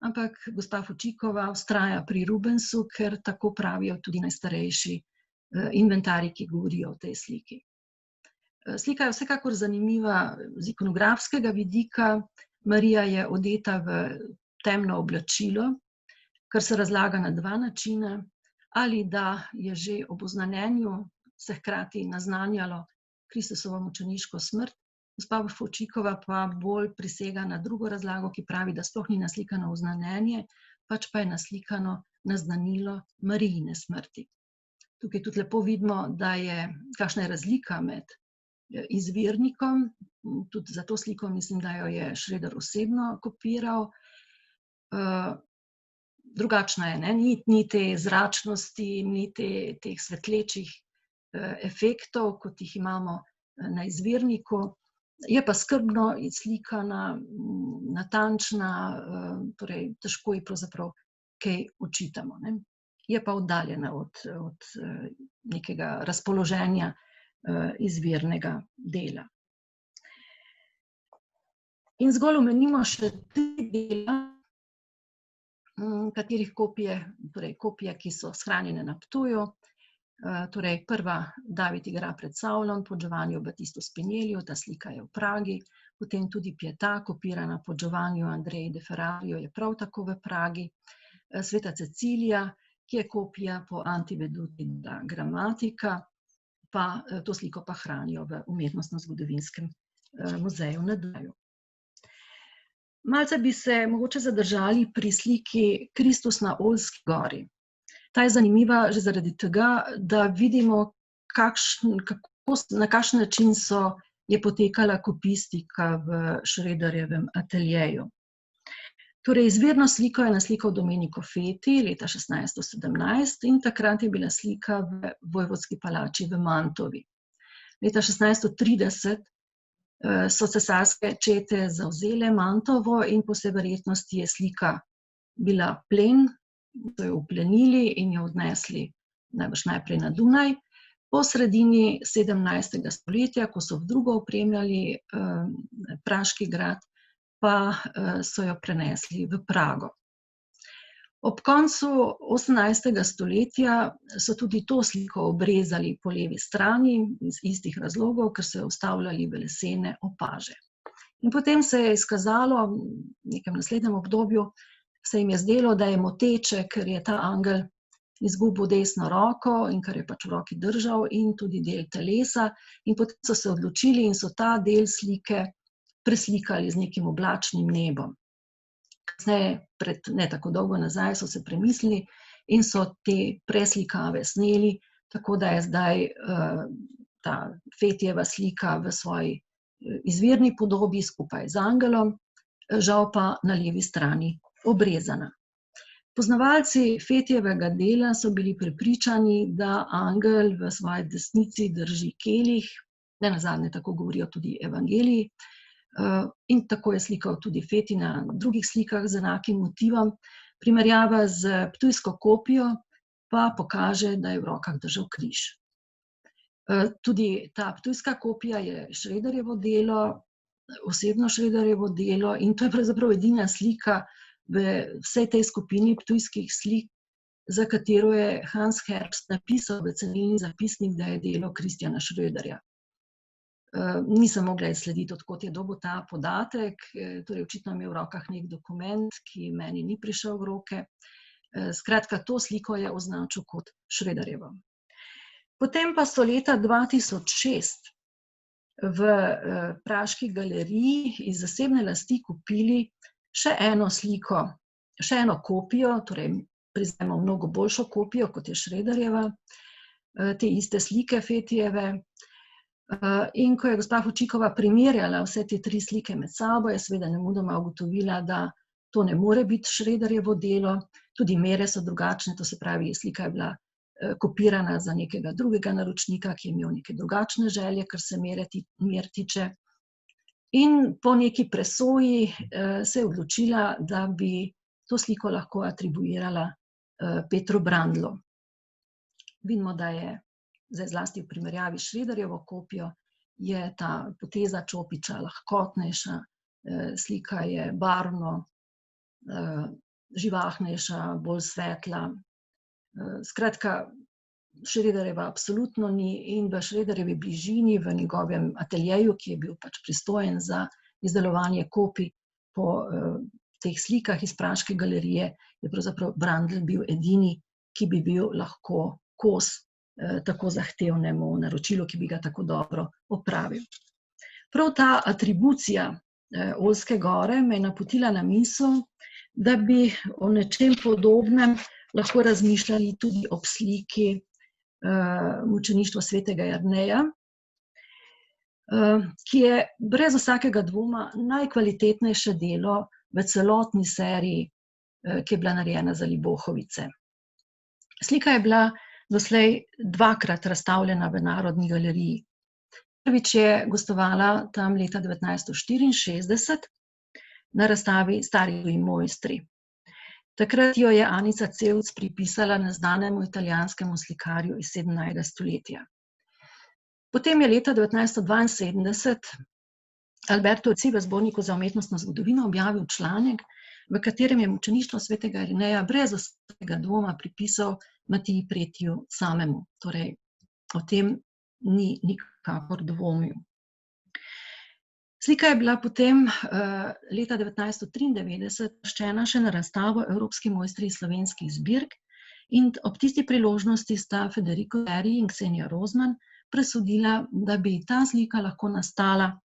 ampak gospa Fučikova vztraja pri Rubensu, ker tako pravijo tudi najstarejši inventarji, ki govorijo o tej sliki. Slika je vsekakor zanimiva z ikonografskega vidika. Marija je odeta v temno oblačilo, kar se razlaga na dva načina. Ali da je že ob oznanjenju se hkrati naznanjalo Kristusovo mučeniško smrt. Gospa Fovčíková pa bolj prisega na drugo razlago, ki pravi, da sploh ni naslikano oznanjenje, pač pa je naslikano naznanilo Marijine smrti. Tukaj tudi lepo vidimo, kakšna je razlika med izvirnikom, tudi za to sliko mislim, da jo je Schroeder osebno kopiral. Drugačna je, ni te zračnosti, ni teh svetlečih efektov, kot jih imamo na izvirniku. Je pa skrbno izslikana, natančna, torej težko ji pravzaprav kaj očitamo. Je pa oddaljena od nekega razpoloženja izvirnega dela. In zgolj omenimo še 3 dela, katerih kopije, ki so shranjene na Ptuju. Torej, prva, David igra pred Savlom po Giovanniu Battistu Spinelliju, ta slika je v Pragi, potem tudi Pietà, kopirana po Giovanniu Andrei de Ferrariju, je prav tako v Pragi. Sveta Cecilija, ki je kopija po Antiveduti da Gramatica, pa to sliko pa hranijo v Umetnostno-zgodovinskem muzeju na Dunaju. Malce bi se mogoče zadržali pri sliki Kristus na Oljski gori. Ta je zanimiva že zaradi tega, da vidimo, na kakšen način je potekala kopistika v Schroederjevem ateljeju. Torej, izvirno sliko je naslikal Domenico Feti leta 1617 in takrat je bila slika v vojvodski palači v Mantovi. Leta 1630 so cesarske čete zavzele Mantovo in po vsej verjetnosti je slika bila plen, so jo uplenili in jo odnesli najbrž najprej na Dunaj. Po sredini 17. stoletja, ko so v drugo opremljali praški grad, pa so jo prenesli v Prago. Ob koncu 18. stoletja so tudi to sliko obrezali po levi strani iz istih razlogov, ker so jo vstavljali v lesene opaže. In potem se je izkazalo, v nekem naslednjem obdobju, se jim je zdelo, da je moteče, ker je ta angel izgubil desno roko in kar je pač v roki držal in tudi del telesa. In potem so se odločili in so ta del slike preslikali z nekim oblačnim nebom. Kasneje, ne tako dolgo nazaj, so se premislili in so te preslikave sneli, tako da je zdaj ta Fetijeva slika v svoji izvirni podobi skupaj z angelom, žal pa na levi strani obrezana. Poznavalci Fetijevega dela so bili prepričani, da angel v svoji desnici drži kelih, nenazadnje tako govorijo tudi evangeliji, in tako je slikal tudi Feti na drugih slikah z enakim motivom. Primerjava z ptujsko kopijo pa pokaže, da je v rokah držal križ. Tudi ta ptujska kopija je Schroederjevo delo, osebno Schroederjevo delo, in to je pravzaprav edina slika v vsej tej skupini ptujskih slik, za katero je Hans Herbst napisal v cenilni zapisnik, da je delo Kristjana Schroederja. Nisem mogla izslediti, od kod je dobil ta podatek, torej očitno je imel v rokah nek dokument, ki meni ni prišel v roke. Skratka, to sliko je označil kot Schroederjevo. Potem pa so leta 2006 v praški galeriji iz zasebne lasti kupili še eno sliko, še eno kopijo, torej priznajmo mnogo boljšo kopijo, kot je Schroederjeva, te iste slike Fetijeve. In ko je gospa Fovčíková primerjala vse te 3 slike med sabo, je seveda nemudoma ugotovila, da to ne more biti Schroederjevo delo, tudi mere so drugačne, to se pravi, slika je bila kopirana za nekega drugega naročnika, ki je imel neke drugačne želje, kar se mer tiče. In po neki presoji se je odločila, da bi to sliko lahko atribuirala Petru Brandlu. Vidimo, da je zdaj zlasti v primerjavi s Schroederjevo kopijo, je ta poteza čopiča lahkotnejša, slika je barvno živahnejša, bolj svetla. Skratka, Schroederjeva absolutno ni in v Schroederjevi bližini, v njegovem ateljeju, ki je bil pač pristojen za izdelovanje kopij po teh slikah iz Praške galerije, je pravzaprav Brandl bil edini, ki bi bil lahko kos tako zahtevnemu naročilu, ki bi ga tako dobro opravil. Prav ta atribucija Oljske gore me je napotila na misel, da bi o nečem podobnem lahko razmišljali tudi ob sliki Mučeništvo svetega Jerneja, ki je brez vsakega dvoma najkvalitetnejše delo v celotni seriji, ki je bila narejena za Libohovice. Slika je bila doslej dvakrat razstavljena v Narodni galeriji. Prvič je gostovala tam leta 1964 na razstavi Stari tuji mojstri. Takrat jo je Anica Cevc pripisala neznanemu italijanskemu slikarju iz 17. stoletja. Potem je leta 1972 Alberto Reci v Zborniku za umetnostno zgodovino objavil članek, v katerem je Mučeništvo svetega Jerneja brez vsakega dvoma pripisal Matiji Pretiju samemu. Torej, o tem ni nikakor dvomil. Slika je bila potem leta 1993 uvrščena še na razstavo Evropski mojstri slovenskih zbirk in ob tisti priložnosti sta Federico Eri in Ksenija Rozman presodila, da bi ta slika lahko nastala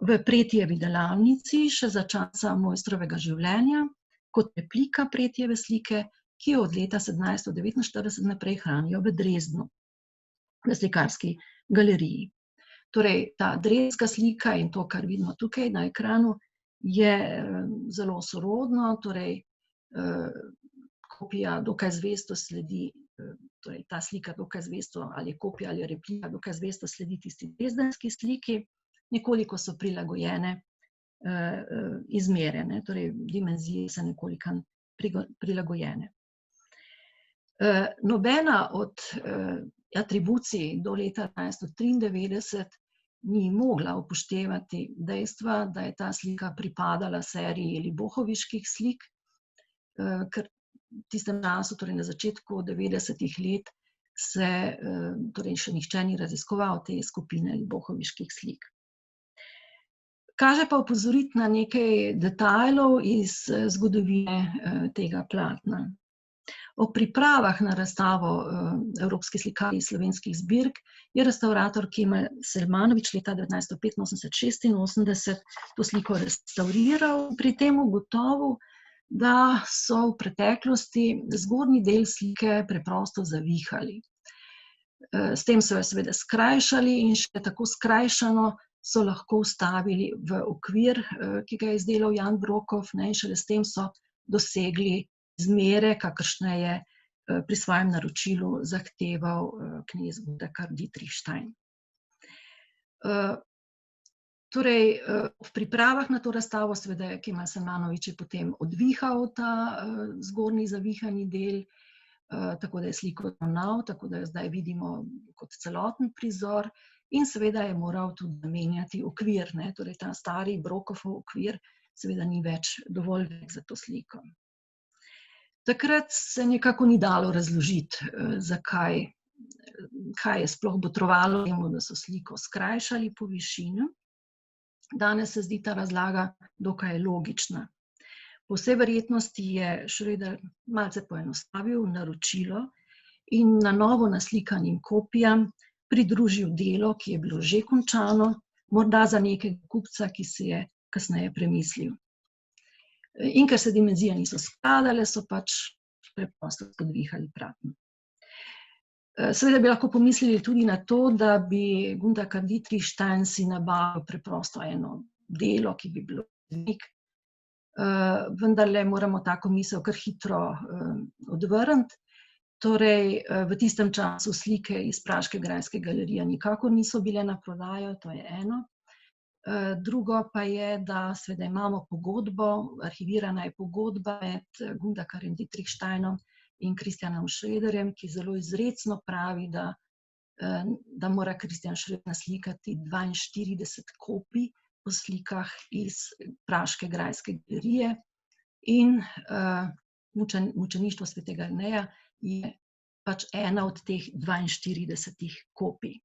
v Pretijevi delavnici še za časa mojstrovega življenja kot replika Pretijeve slike, ki jo od leta 1749 naprej hranijo v Dresdnu, v slikarski galeriji. Torej, ta dresdska slika in to, kar vidimo tukaj na ekranu, je zelo sorodno, torej kopija dokaj zvesto sledi, torej ta slika dokaj zvesto ali kopija ali replika dokaj zvesto sledi tisti dresdenski sliki, nekoliko so prilagojene izmere, torej dimenzije so nekoliko prilagojene. Nobena od atribucij do leta 1993 ni mogla upoštevati dejstva, da je ta slika pripadala seriji libohoviških slik, ker v tistem času, torej na začetku 90-ih let, se torej še nihče ni raziskoval te skupine libohoviških slik. Kaže pa opozoriti na nekaj detajlov iz zgodovine tega platna. O pripravah na razstavo Evropski slikarji slovenskih zbirk je restavrator Kemal Selmanović leta 1985-86 to sliko restavriral, pri tem ugotovil, da so v preteklosti zgornji del slike preprosto zavihali. S tem so jo seveda skrajšali in še tako skrajšano so lahko vstavili v okvir, ki ga je izdelal Jan Brokov, in šele s tem so dosegli izmere, kakršne je pri svojem naročilu zahteval knez Gundekar Dietrich Stein. Torej, v pripravah na to razstavo seveda je Kemal Selmanović potem odvihal ta zgornji zavihani del, tako da je sliko ravnal, tako da jo zdaj vidimo kot celoten prizor in seveda je moral tudi zamenjati okvir, torej ta stari Brokov okvir seveda ni več dovolj za to sliko. Takrat se nekako ni dalo razložiti, zakaj, kaj je sploh botrovalo temu, da so sliko skrajšali po višini. Danes se zdi ta razlaga dokaj logična. Po vsej verjetnosti je Schroeder malce poenostavil naročilo in na novo naslikanim kopijam pridružil delo, ki je bilo že končano, morda za nekega kupca, ki si je kasneje premislil. In ker se dimenzije niso skladale, so pač preprosto podvihali platno. Seveda bi lahko pomislili tudi na to, da bi Gundekar Dietrich Stein si nabavil preprosto eno delo, ki bi bilo nek, vendarle moramo tako misel kar hitro odvrniti. Torej, v tistem času slike iz Praške grajske galerije nikakor niso bile na prodajo, to je eno. Drugo pa je, da seveda imamo pogodbo, arhivirana je pogodba med Gundekarjem Dietrich Steinom in Christianom Schroederjem, ki zelo izrecno pravi, da mora Christian Schroeder naslikati 42 kopij po slikah iz Praške grajske galerije in Mučeništvo svetega Jerneja je pač ena od teh 42 kopij.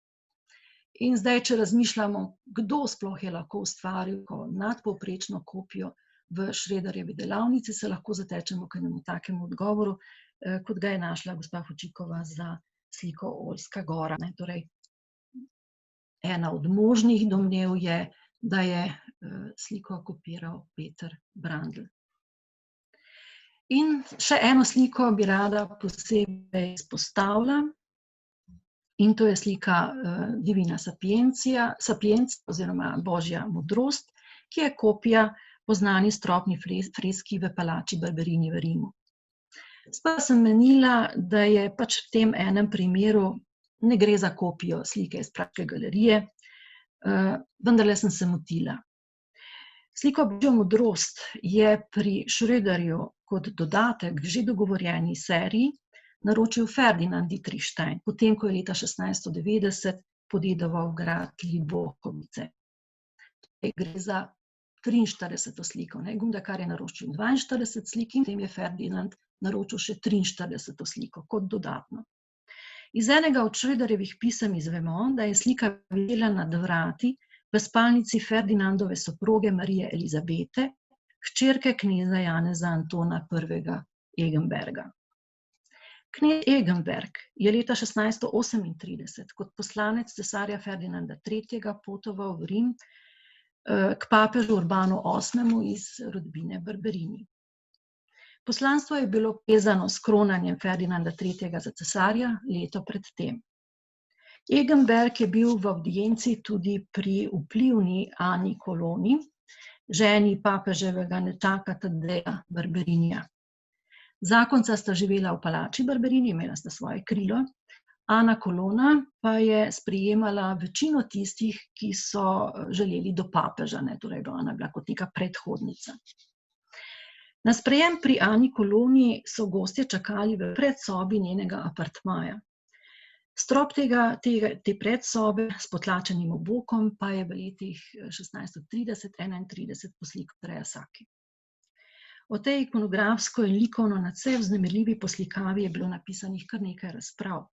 In zdaj, če razmišljamo, kdo sploh je lahko ustvaril nadpovprečno kopijo v Schroederjevi delavnici, se lahko zatečemo k enemu takemu odgovoru, kot ga je našla gospa Fučikova za sliko Oljska gora. Torej, ena od možnih domnev je, da je sliko kopiral Peter Brandl. In še eno sliko bi rada posebej izpostavila, in to je slika Divina Sapientia oziroma Božja modrost, ki je kopija po znani stropni freski v palači Barberini v Rimu. Sploh sem menila, da je pač v tem enem primeru ne gre za kopijo slike iz Praške galerije, vendarle sem se motila. Sliko Božja modrost je pri Schröderju kot dodatek k že dogovorjeni seriji naročil Ferdinand Dietrichstein, potem ko je leta 1690 podedoval grad Libokovice. Gre za 43. sliko. Gundekar je naročil 42 slik in potem je Ferdinand naročil še 43. sliko kot dodatno. Iz enega od Schröderjevih pisem izvemo, da je slika visela nad vrati v spalnici Ferdinandove soproge Marije Elizabete, hčerke kneza Janeza Antona I. Egenberga. Knez Egenberg je leta 1638 kot poslanec cesarja Ferdinanda III. Potoval v Rim k papežu Urbanu VIII. Iz rodbine Barberini. Poslanstvo je bilo povezano s kronanjem Ferdinanda III. Za cesarja leto pred tem. Egenberg je bil v avdienci tudi pri vplivni Ani Colonna, ženi papeževega nečaka Tadeja Barberinija. Zakonca sta živela v palači Barberini, imela sta svoje krilo, Ana Colonna pa je sprejemala večino tistih, ki so želeli do papeža, torej ona je bila kot neka predhodnica. Na sprejem pri Ani Colonni so gostje čakali v predsobi njenega apartmaja. Strop te predsobe s potlačenim obokom pa je v letih 1630-31 poslikal Andrea Sacchi. O tej ikonografsko in likovno nadvse vznemirljivi poslikavi je bilo napisanih kar nekaj razprav.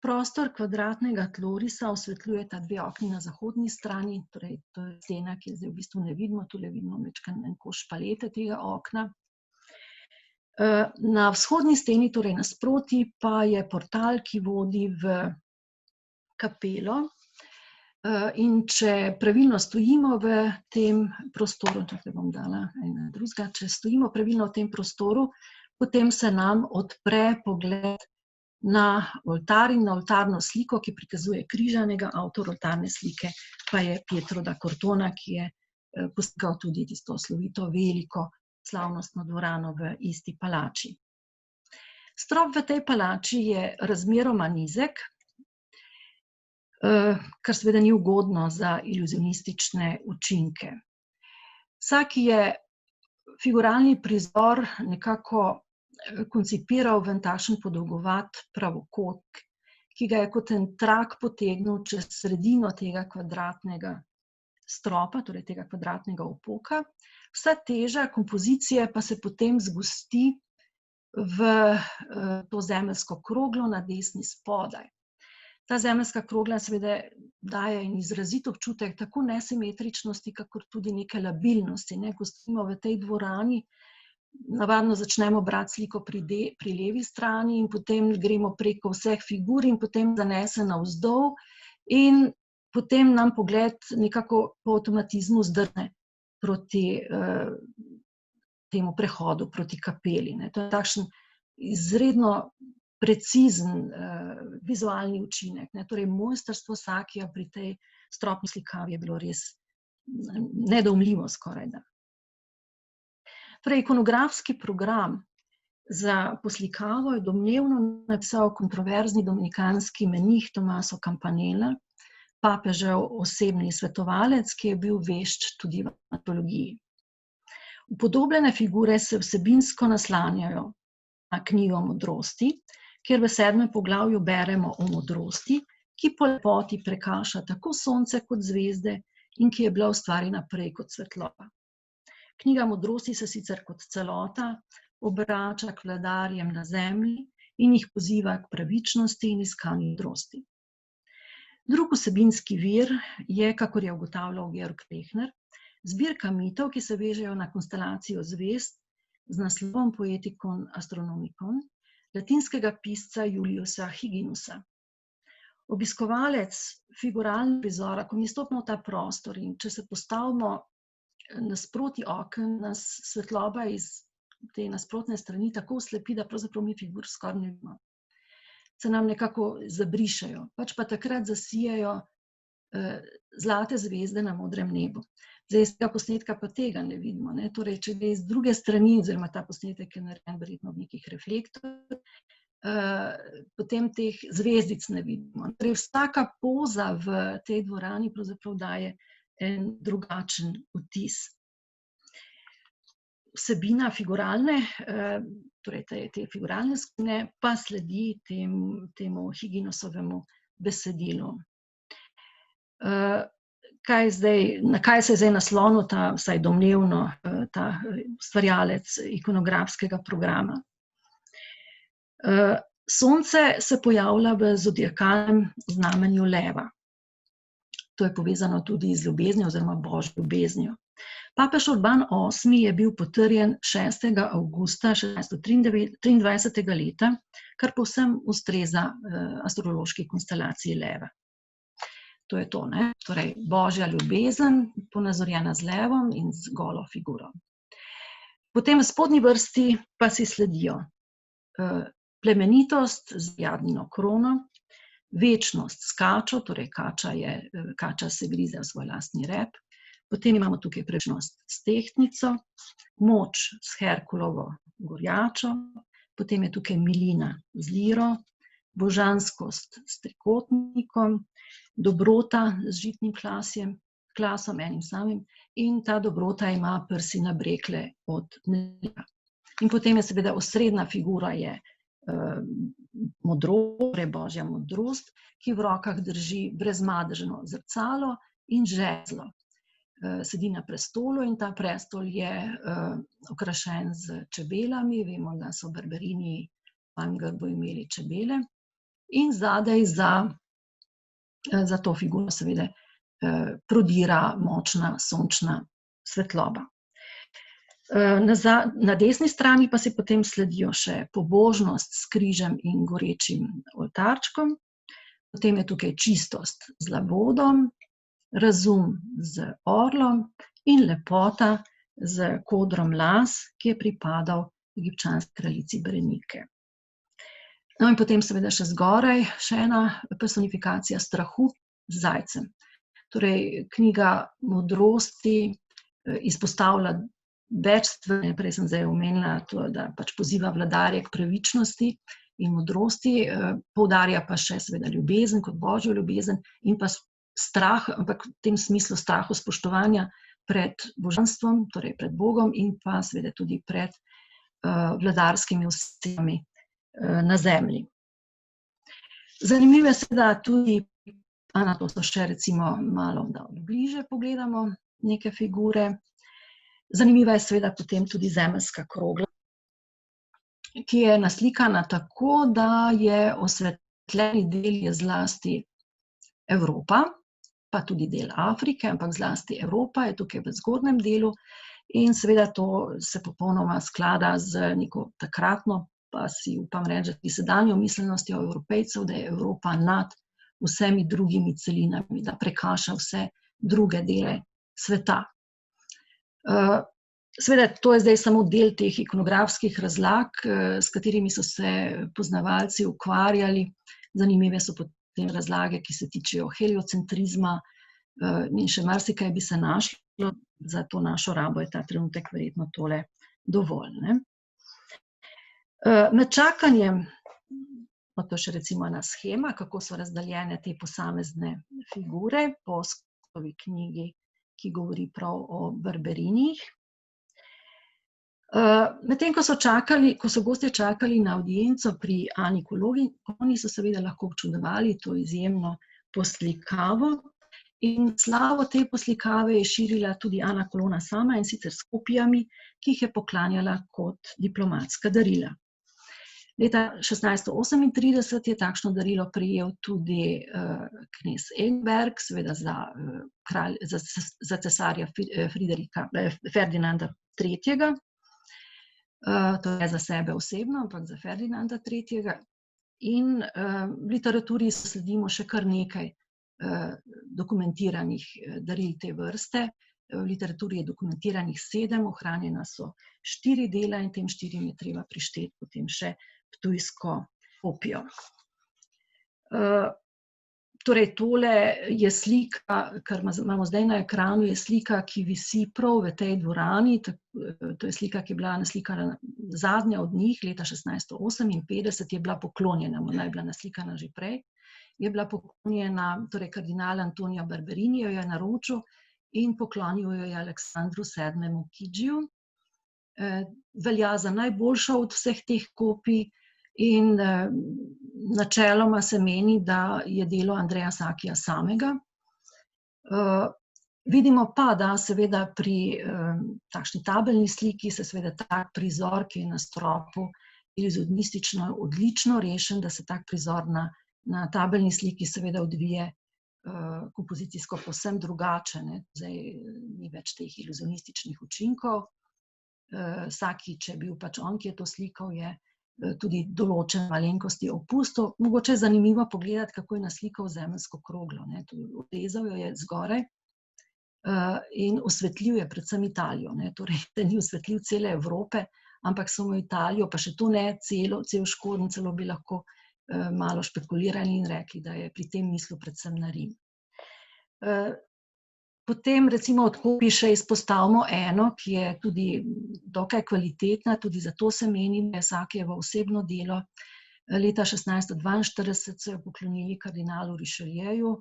Prostor kvadratnega tlorisa osvetljujeta dve okni na zahodni strani, torej to je stena, ki je zdaj v bistvu ne vidimo, tule vidimo majčkeno en koš palete tega okna. Na vzhodni steni, torej nasproti, pa je portal, ki vodi v kapelo. In če pravilno stojimo v tem prostoru, tukaj bom dala ena drugega, če stojimo pravilno v tem prostoru, potem se nam odpre pogled na oltar in na oltarno sliko, ki prikazuje križanega, avtor oltarne slike pa je Pietro da Cortona, ki je poslikal tudi tisto slovito veliko slavnostno dvorano v isti palači. Strop v tej palači je razmeroma nizek, kar seveda ni ugodno za iluzionistične učinke. Vsak je figuralni prizor nekako koncipiral v en takšen podolgovat pravokot, ki ga je kot en trak potegnil čez sredino tega kvadratnega stropa, torej tega kvadratnega opoka. Vsa teža kompozicije pa se potem zgosti v to zemeljsko kroglo na desni spodaj. Ta zemeljska krogla seveda daje izrazit občutek tako nesimetričnosti, kakor tudi neke labilnosti. Ko stojimo v tej dvorani, navadno začnemo brati sliko pri levi strani in potem gremo preko vseh figur in potem zanese navzdol in potem nam pogled nekako po avtomatizmu zdrne proti temu prehodu, proti kapeli. To je takšen izredno precizen vizualni učinek. Torej, mojstrstvo Sacchija pri tej stropni slikavi je bilo res nedoumljivo skorajda. Torej, ikonografski program za poslikavo je domnevno napisal kontroverzni dominikanski menih Tommaso Campanella, papežev osebni svetovalec, ki je bil vešč tudi v antologiji. Upodobljene figure se vsebinsko naslanjajo na knjigo Modrosti, kjer v 7. poglavju beremo o modrosti, ki po lepoti prekaša tako sonce kot zvezde in ki je bila ustvarjena prej kot svetloba. Knjiga Modrosti se sicer kot celota obrača k vladarjem na zemlji in jih poziva k pravičnosti in iskanju modrosti. Drug vsebinski vir je, kakor je ugotavljal Georg Lechner, zbirka mitov, ki se vežejo na konstelacijo zvezd z naslovom Poeticon Astronomicon latinskega pisca Juliusa Higginusa. Obiskovalec figuralnega prizora, ko mi stopimo v ta prostor in če se postavimo nasproti oken, nas svetloba iz te nasprotne strani tako oslepi, da pravzaprav mi figur skoraj ne vidimo. Se nam nekako zabrišejo, pač pa takrat zasijajo zlate zvezde na modrem nebu. Zdaj, iz tega posnetka pa tega ne vidimo, ne? Torej, če gre iz druge strani, oziroma ta posnetek je narejen verjetno v nekih reflektorjih, potem teh zvezdic ne vidimo. Torej, vsaka poza v tej dvorani pravzaprav daje en drugačen vtis. Vsebina figuralne, torej te figuralne skupine, pa sledi temu Higginusovemu besedilu. Na kaj se je zdaj naslonil ta, vsaj domnevno, ta ustvarjalec ikonografskega programa? Sonce se pojavlja v zodiakalnem znamenju leva. To je povezano tudi z ljubeznijo oziroma božjo ljubeznijo. Papež Urban VIII je bil potrjen 6. avgusta 1623. leta, kar povsem ustreza astrološki konstelaciji leva. To je to, ne? Torej, božja ljubezen, ponazorjena z levom in z golo figuro. Potem v spodnji vrsti pa si sledijo plemenitost z jadnino krono, večnost s kačo, torej kača se grize v svoj lastni rep, potem imamo tukaj prečnost s tehtnico, moč s Herkulovo gorjačo, potem je tukaj milina z liro, božanskost s trikotnikom, dobrota z žitnim klasom, enim samim, in ta dobrota ima prsi nabrekle od nedelja. In potem je seveda osrednja figura je modrost, božja modrost, ki v rokah drži brezmadežno zrcalo in žezlo. Sedi na prestolu in ta prestol je okrašen z čebelami, vemo, da so Barberini v svojem grbu imeli čebele, in zadaj za to figuro seveda prodira močna sončna svetloba. Na desni strani pa se potem sledijo še pobožnost s križem in gorečim oltarčkom, potem je tukaj čistost z labodom, razum z orlom in lepota z kodrom las, ki je pripadal egipčanski kraljici Berenike. No in potem seveda še zgoraj še ena personifikacija strahu z zajcem. Torej, knjiga modrosti izpostavlja več stvari, prej sem zdaj omenila to, da pač poziva vladarje k pravičnosti in modrosti, poudarja pa še seveda ljubezen kot božjo ljubezen in pa strah, ampak v tem smislu strahu spoštovanja pred božanstvom, torej pred Bogom in pa seveda tudi pred vladarskimi osebami na zemlji. Zanimivo je seveda tudi, na to so še recimo malo, da bliže pogledamo neke figure. Zanimiva je seveda potem tudi zemeljska krogla, ki je naslikana tako, da je osvetljeni del je zlasti Evropa, pa tudi del Afrike, ampak zlasti Evropa je tukaj v zgornjem delu in seveda to se popolnoma sklada z neko takratno, pa si upam reči, tudi sedanjo miselnostjo Evropejcev, da je Evropa nad vsemi drugimi celinami, da prekaša vse druge dele sveta. Seveda, to je zdaj samo del teh ikonografskih razlag, s katerimi so se poznavalci ukvarjali. Zanimive so potem razlage, ki se tičejo heliocentrizma in še marsikaj bi se našlo, za to našo rabo je ta trenutek verjetno tole dovolj, ne? Med čakanjem, to še recimo ena shema, kako so razdeljene te posamezne figure po Scottovi knjigi, ki govori prav o Barberinih. Medtem ko so gostje čakali na avdienco pri Ani Koloni, oni so seveda lahko občudovali to izjemno poslikavo in slavo te poslikave je širila tudi Ana Kolona sama, in sicer s kopijami, ki jih je poklanjala kot diplomatska darila. Leta 1638 je takšno darilo prejel tudi knez Egberg, seveda za cesarja Ferdinanda III. To je za sebe osebno, ampak za Ferdinanda III. In v literaturi sledimo še kar nekaj dokumentiranih daril te vrste. V literaturi je dokumentiranih 7, ohranjena so 4 dela in tem 4 je treba prišteti potem še ptujsko kopijo. Torej, tole je slika, kar imamo zdaj na ekranu, je slika, ki visi prav v tej dvorani. To je slika, ki je bila naslikana, zadnja od njih, leta 1658, je bila poklonjena, morda je bila naslikana že prej, je bila poklonjena, torej kardinal Antonio Barberini jo je naročil in poklonil jo je Aleksandru VII. Kidžiju. Velja za najboljšo od vseh teh kopij in načeloma se meni, da je delo Andreja Sakija samega. Vidimo pa, da seveda pri takšni tabelni sliki se seveda tak prizor, ki je na stropu, iluzionistično odlično rešen, da se tak prizor na tabelni sliki seveda odvije kompozicijsko povsem drugače. Zdaj ni več teh iluzionističnih učinkov. Sakič je bil pač on, ki je to slikal, je tudi določene malenkosti opustil. Mogoče je zanimivo pogledati, kako je naslikal zemeljsko kroglo. Odrezal jo je zgoraj in osvetlil je predvsem Italijo. Torej, ni osvetlil cele Evrope, ampak samo Italijo, pa še to ne cel škornj, celo bi lahko malo špekulirali in rekli, da je pri tem mislil predvsem na Rim. Potem recimo od kopij še izpostavimo eno, ki je tudi dokaj kvalitetna, tudi zato se meni, da je Sakijevo osebno delo. Leta 1642 so jo poklonili kardinalu Richelieju,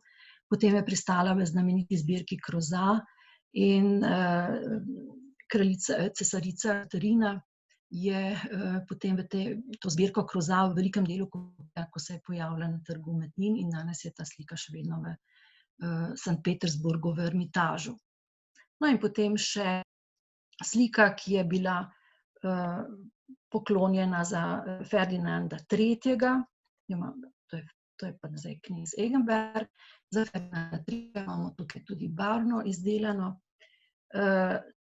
potem je pristala v znameniti zbirki Crozat in cesarica Katarina je potem to zbirko Crozat v velikem delu, ko se je pojavila na trgu umetnin, in danes je ta slika še vedno v Sankt Petersburgu v Ermitažu. No in potem še slika, ki je bila poklonjena za Ferdinanda III. To je pa zdaj knez Eggenberg. Za Ferdinanda III. Imamo tukaj tudi barvno izdelano.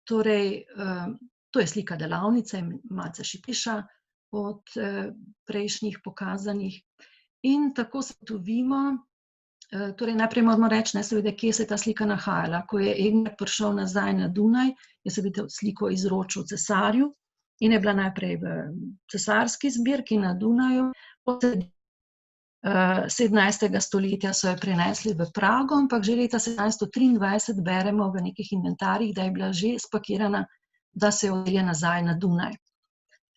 Torej, to je slika delavnice, malce šipkejša od prejšnjih pokazanih. In tako se ugotovimo, torej najprej moramo reči, seveda, kje se je ta slika nahajala. Ko je Eggenberg prišel nazaj na Dunaj, je seveda sliko izročil cesarju in je bila najprej v cesarski zbirki na Dunaju. Po 17. stoletja so jo prenesli v Prago, ampak že leta 1723 beremo v nekih inventarjih, da je bila že spakirana, da se odpelje nazaj na Dunaj.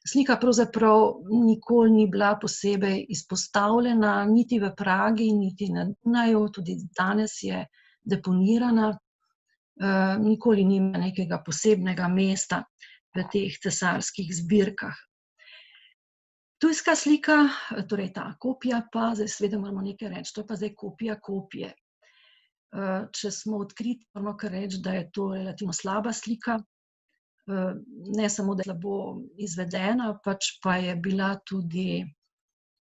Slika pravzaprav nikoli ni bila posebej izpostavljena, niti v Pragi, niti na Dunaju, tudi danes je deponirana, nikoli nima nekega posebnega mesta v teh cesarskih zbirkah. Ptujska slika, torej ta kopija pa, zdaj seveda moramo nekaj reči, to je pa zdaj kopija kopije. Če smo odkriti, moramo kar reči, da je to relativno slaba slika. Ne samo, da je slabo izvedena, pač pa je bila tudi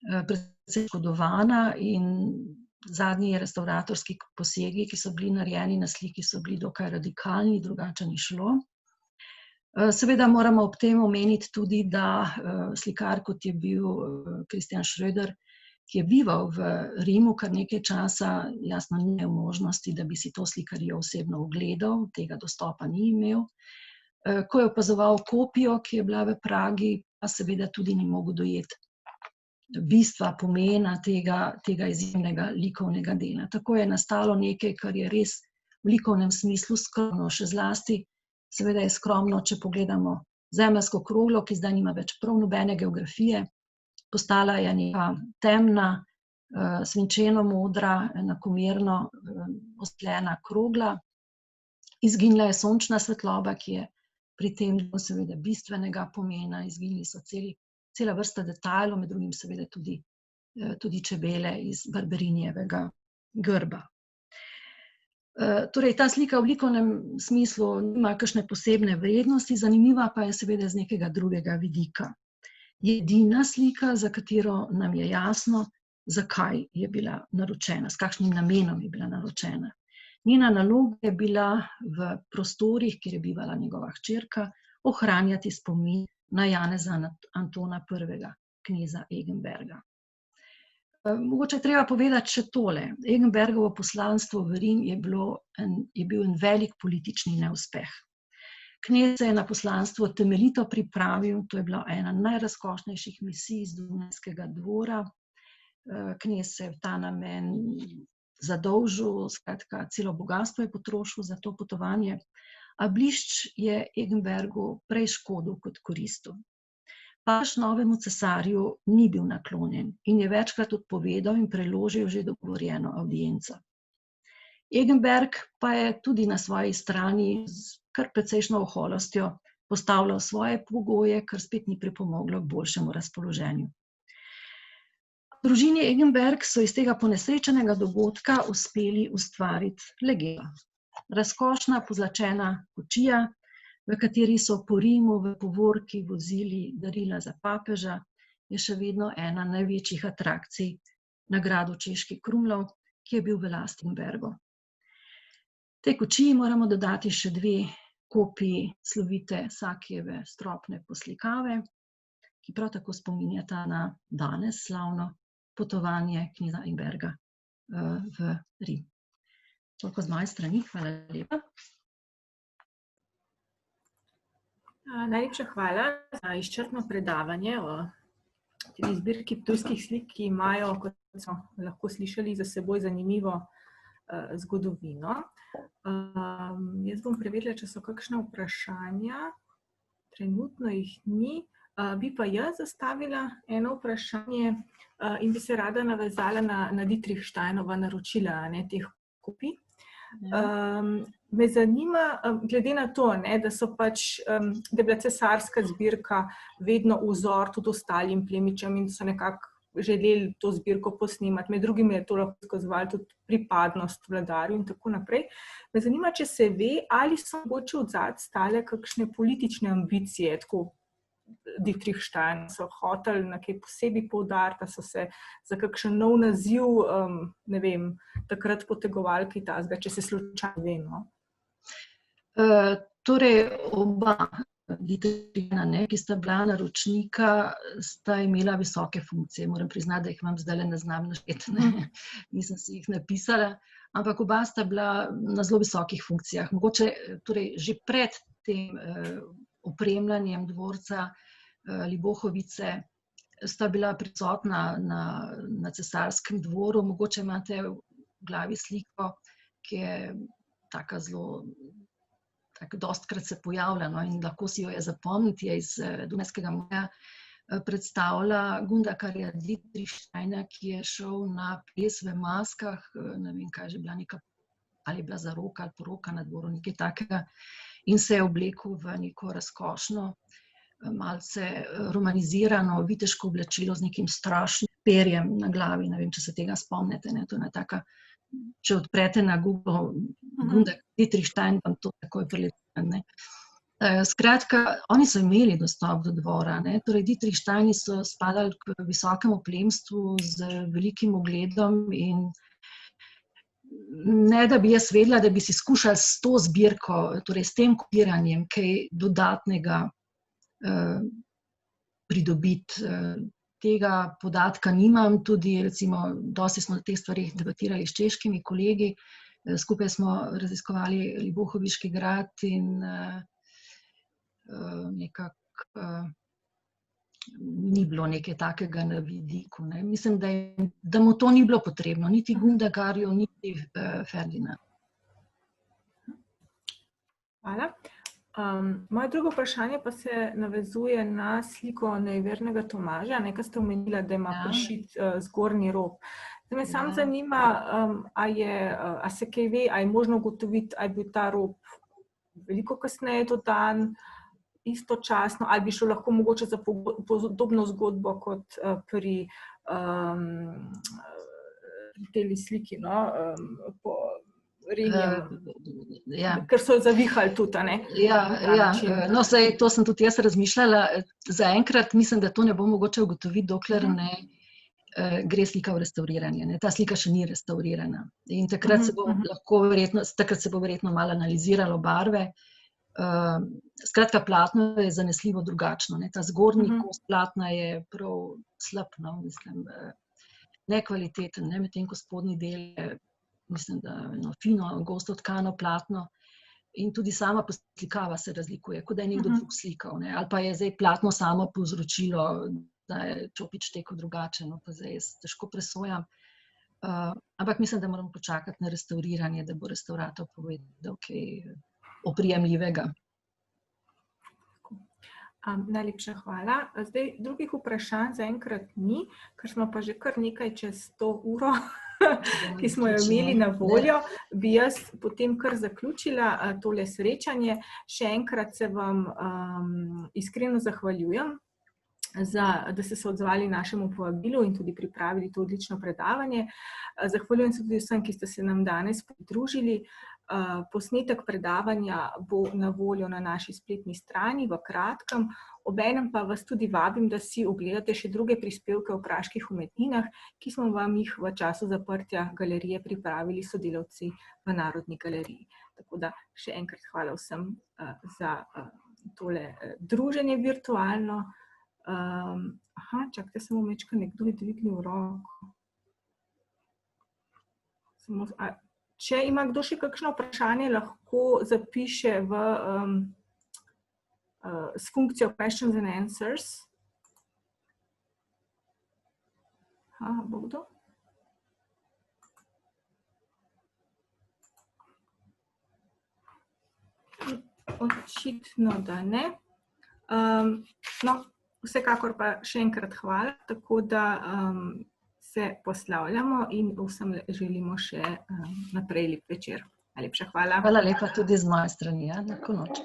precej škodovana in zadnji restavratorski posegi, ki so bili narejeni na sliki, so bili dokaj radikalni, drugače ni šlo. Seveda moramo ob tem omeniti tudi, da slikar, kot je bil Christian Schröder, ki je bival v Rimu kar nekaj časa, jasno ni imel možnosti, da bi si to slikarijo osebno ogledal, tega dostopa ni imel. Ko je opazoval kopijo, ki je bila v Pragi, pa seveda tudi ni mogel dojeti bistva, pomena tega izjemnega likovnega dela. Tako je nastalo nekaj, kar je res v likovnem smislu skromno, še zlasti seveda je skromno, če pogledamo zemeljsko kroglo, ki zdaj nima več prav nobene geografije. Postala je neka temna, svinčeno modra, enakomerno osvetljena krogla. Izginila je sončna svetloba, ki je pri tem seveda bistvenega pomena. Izginili so cela vrsta detajlov, med drugim seveda tudi čebele iz Barberijevega grba. Torej, ta slika v likovnem smislu nima kakšne posebne vrednosti, zanimiva pa je seveda z nekega drugega vidika. je edina slika, za katero nam je jasno, zakaj je bila naročena, s kakšnim namenom je bila naročena. Njena naloga je bila v prostorih, kjer je bivala njegova hčerka, ohranjati spomin na Janeza Antona I., kneza Egenberga. Mogoče je treba povedati še tole. Egenbergovo poslanstvo v Rim je bil en velik politični neuspeh. Knez se je na poslanstvo temeljito pripravil, to je bila ena najrazkošnejših misij z Dunajskega dvora. Knez se je v ta namen zadolžil, skratka, celo bogastvo je potrošil za to potovanje, a blišč je Egenbergu prej škodil kot koristil. Papež novemu cesarju ni bil naklonjen in je večkrat odpovedal in preložil že dogovorjeno avdienco. Egenberg pa je tudi na svoji strani z kar precejšno oholostjo postavljal svoje pogoje, kar spet ni pripomoglo k boljšemu razpoloženju. V družini Egenberg so iz tega ponesrečenega dogodka uspeli ustvariti legendo. Razkošna pozlačena kočija, v kateri so po Rimu v povorki vozili darila za papeža, je še vedno ena največjih atrakcij na gradu Čeških Krumlov, ki je bil v lasti Egenbergov. Tej kočiji moramo dodati še 2 kopiji slovite Sakijeve stropne poslikave, ki prav tako spominjata na danes slavno potovanje kneza Egenberga v Rim. Toliko z moje strani, hvala lepa. Najlepša hvala za izčrpno predavanje o tej zbirki ptujskih slik, ki imajo, kot smo lahko slišali, za seboj zanimivo zgodovino. Jaz bom preverila, če so kakšna vprašanja. Trenutno jih ni. Bi pa jaz zastavila eno vprašanje in bi se rada navezala na Dietrichsteinova naročila, teh kopij. Me zanima, glede na to, da so pač, da je bila cesarska zbirka vedno vzor tudi ostalim plemičem in so nekako želeli to zbirko posnemati, med drugim je to lahko izkazovalo tudi pripadnost vladarju in tako naprej. Me zanima, če se ve, ali so mogoče odzadaj stale kakšne politične ambicije, tako Dietrichstein, so hoteli na kaj posebej poudariti, da so se za kakšen nov naziv, ne vem, takrat potegovali kaj takega, če se slučajno ve, no? Torej, oba Dietrichsteina, ki sta bila naročnika, sta imela visoke funkcije. Moram priznati, da jih imam zdajle ne znam našteti, nisem si jih napisala, ampak oba sta bila na zelo visokih funkcijah. Mogoče torej, že pred tem opremljanjem dvorca Libohovice sta bila prisotna na cesarskem dvoru. Mogoče imate v glavi sliko, ki je taka zelo, dostikrat se pojavlja, no, in lahko si jo je zapomniti, je iz Dunajskega muzeja, predstavlja Gundakarja Dietrichsteina, ki je šel na ples v maskah, ne vem, kaj že bila neka, ali je bila zaroka ali poroka na dvoru, nekaj takega, in se je oblekel v neko razkošno, malce romanizirano viteško oblačilo z nekim strašnim perjem na glavi. Ne vem, če se tega spomnite, to je taka, če odprete na Google Gundak Dietrichstein, vam to takoj preleti. Skratka, oni so imeli dostop do dvora, torej Dietrichsteini so spadali k visokemu plemstvu z velikim ugledom in ne, da bi jaz vedela, da bi si skušali s to zbirko, torej s tem kopiranjem, kaj dodatnega pridobiti. Tega podatka nimam, tudi recimo, dosti smo o teh stvarih debatirali s češkimi kolegi, skupaj smo raziskovali Libohoviški grad in nekako ni bilo nekaj takega na vidiku. Mislim, da mu to ni bilo potrebno, niti Gundakarju, niti Ferdinandu. Hvala. Moje drugo vprašanje pa se navezuje na sliko Nejvernega Tomaža, ki ste omenila, da ima prešit zgornji rob. Zdaj me samo zanima, a se kaj ve, a je možno ugotoviti, a je bil ta rob veliko kasneje dodan, istočasno, ali bi šlo lahko mogoče za podobno zgodbo kot pri tej sliki, Rimljem, ker so zavihali tudi, ne? No, sej, to sem tudi jaz razmišljala. Zaenkrat mislim, da to ne bo mogoče ugotoviti, dokler ne gre slika v restauriranje. Ne? Ta slika še ni restaurirana. In takrat se bo verjetno malo analiziralo barve. Skratka, platno je zanesljivo drugačno. Ne? Ta zgornji kos platna je prav slab, no? Mislim, nekvaliteten, ne? Medtem ko spodnji del je, mislim, da fino, gosto tkano platno. In tudi sama poslikava se razlikuje, kot da je nekdo drug slikal. Ne? Ali pa je zdaj platno samo povzročilo, da je čopič tekel drugače, no pa zdaj jaz težko presojam. Ampak mislim, da moramo počakati na restauriranje, da bo restaurator povedal kaj oprijemljivega. Najlepša hvala. Zdaj drugih vprašanj zaenkrat ni, ker smo pa že kar nekaj čez 100 uro, ki smo jo imeli na voljo, bi jaz potem kar zaključila tole srečanje. Še enkrat se vam iskreno zahvaljujem, da ste se odzvali našemu povabilu in tudi pripravili to odlično predavanje. Zahvaljujem se tudi vsem, ki ste se nam danes pridružili. Posnetek predavanja bo na voljo na naši spletni strani v kratkem. Obenem pa vas tudi vabim, da si ogledate še druge prispevke o praških umetninah, ki smo vam jih v času zaprtja galerije pripravili sodelavci v Narodni galeriji. Tako da še enkrat hvala vsem za tole druženje virtualno. Čakajte, samo mečka, nekdo je dvignil roko. Če ima kdo še kakšno vprašanje, lahko zapiše s funkcijo questions and answers. Bo kdo? Očitno, da ne. Vsekakor pa še enkrat hvala, tako da se poslavljamo in vsem želimo še naprej lep večer. Najlepša hvala. Hvala lepa tudi z moje strani. Lahko noč.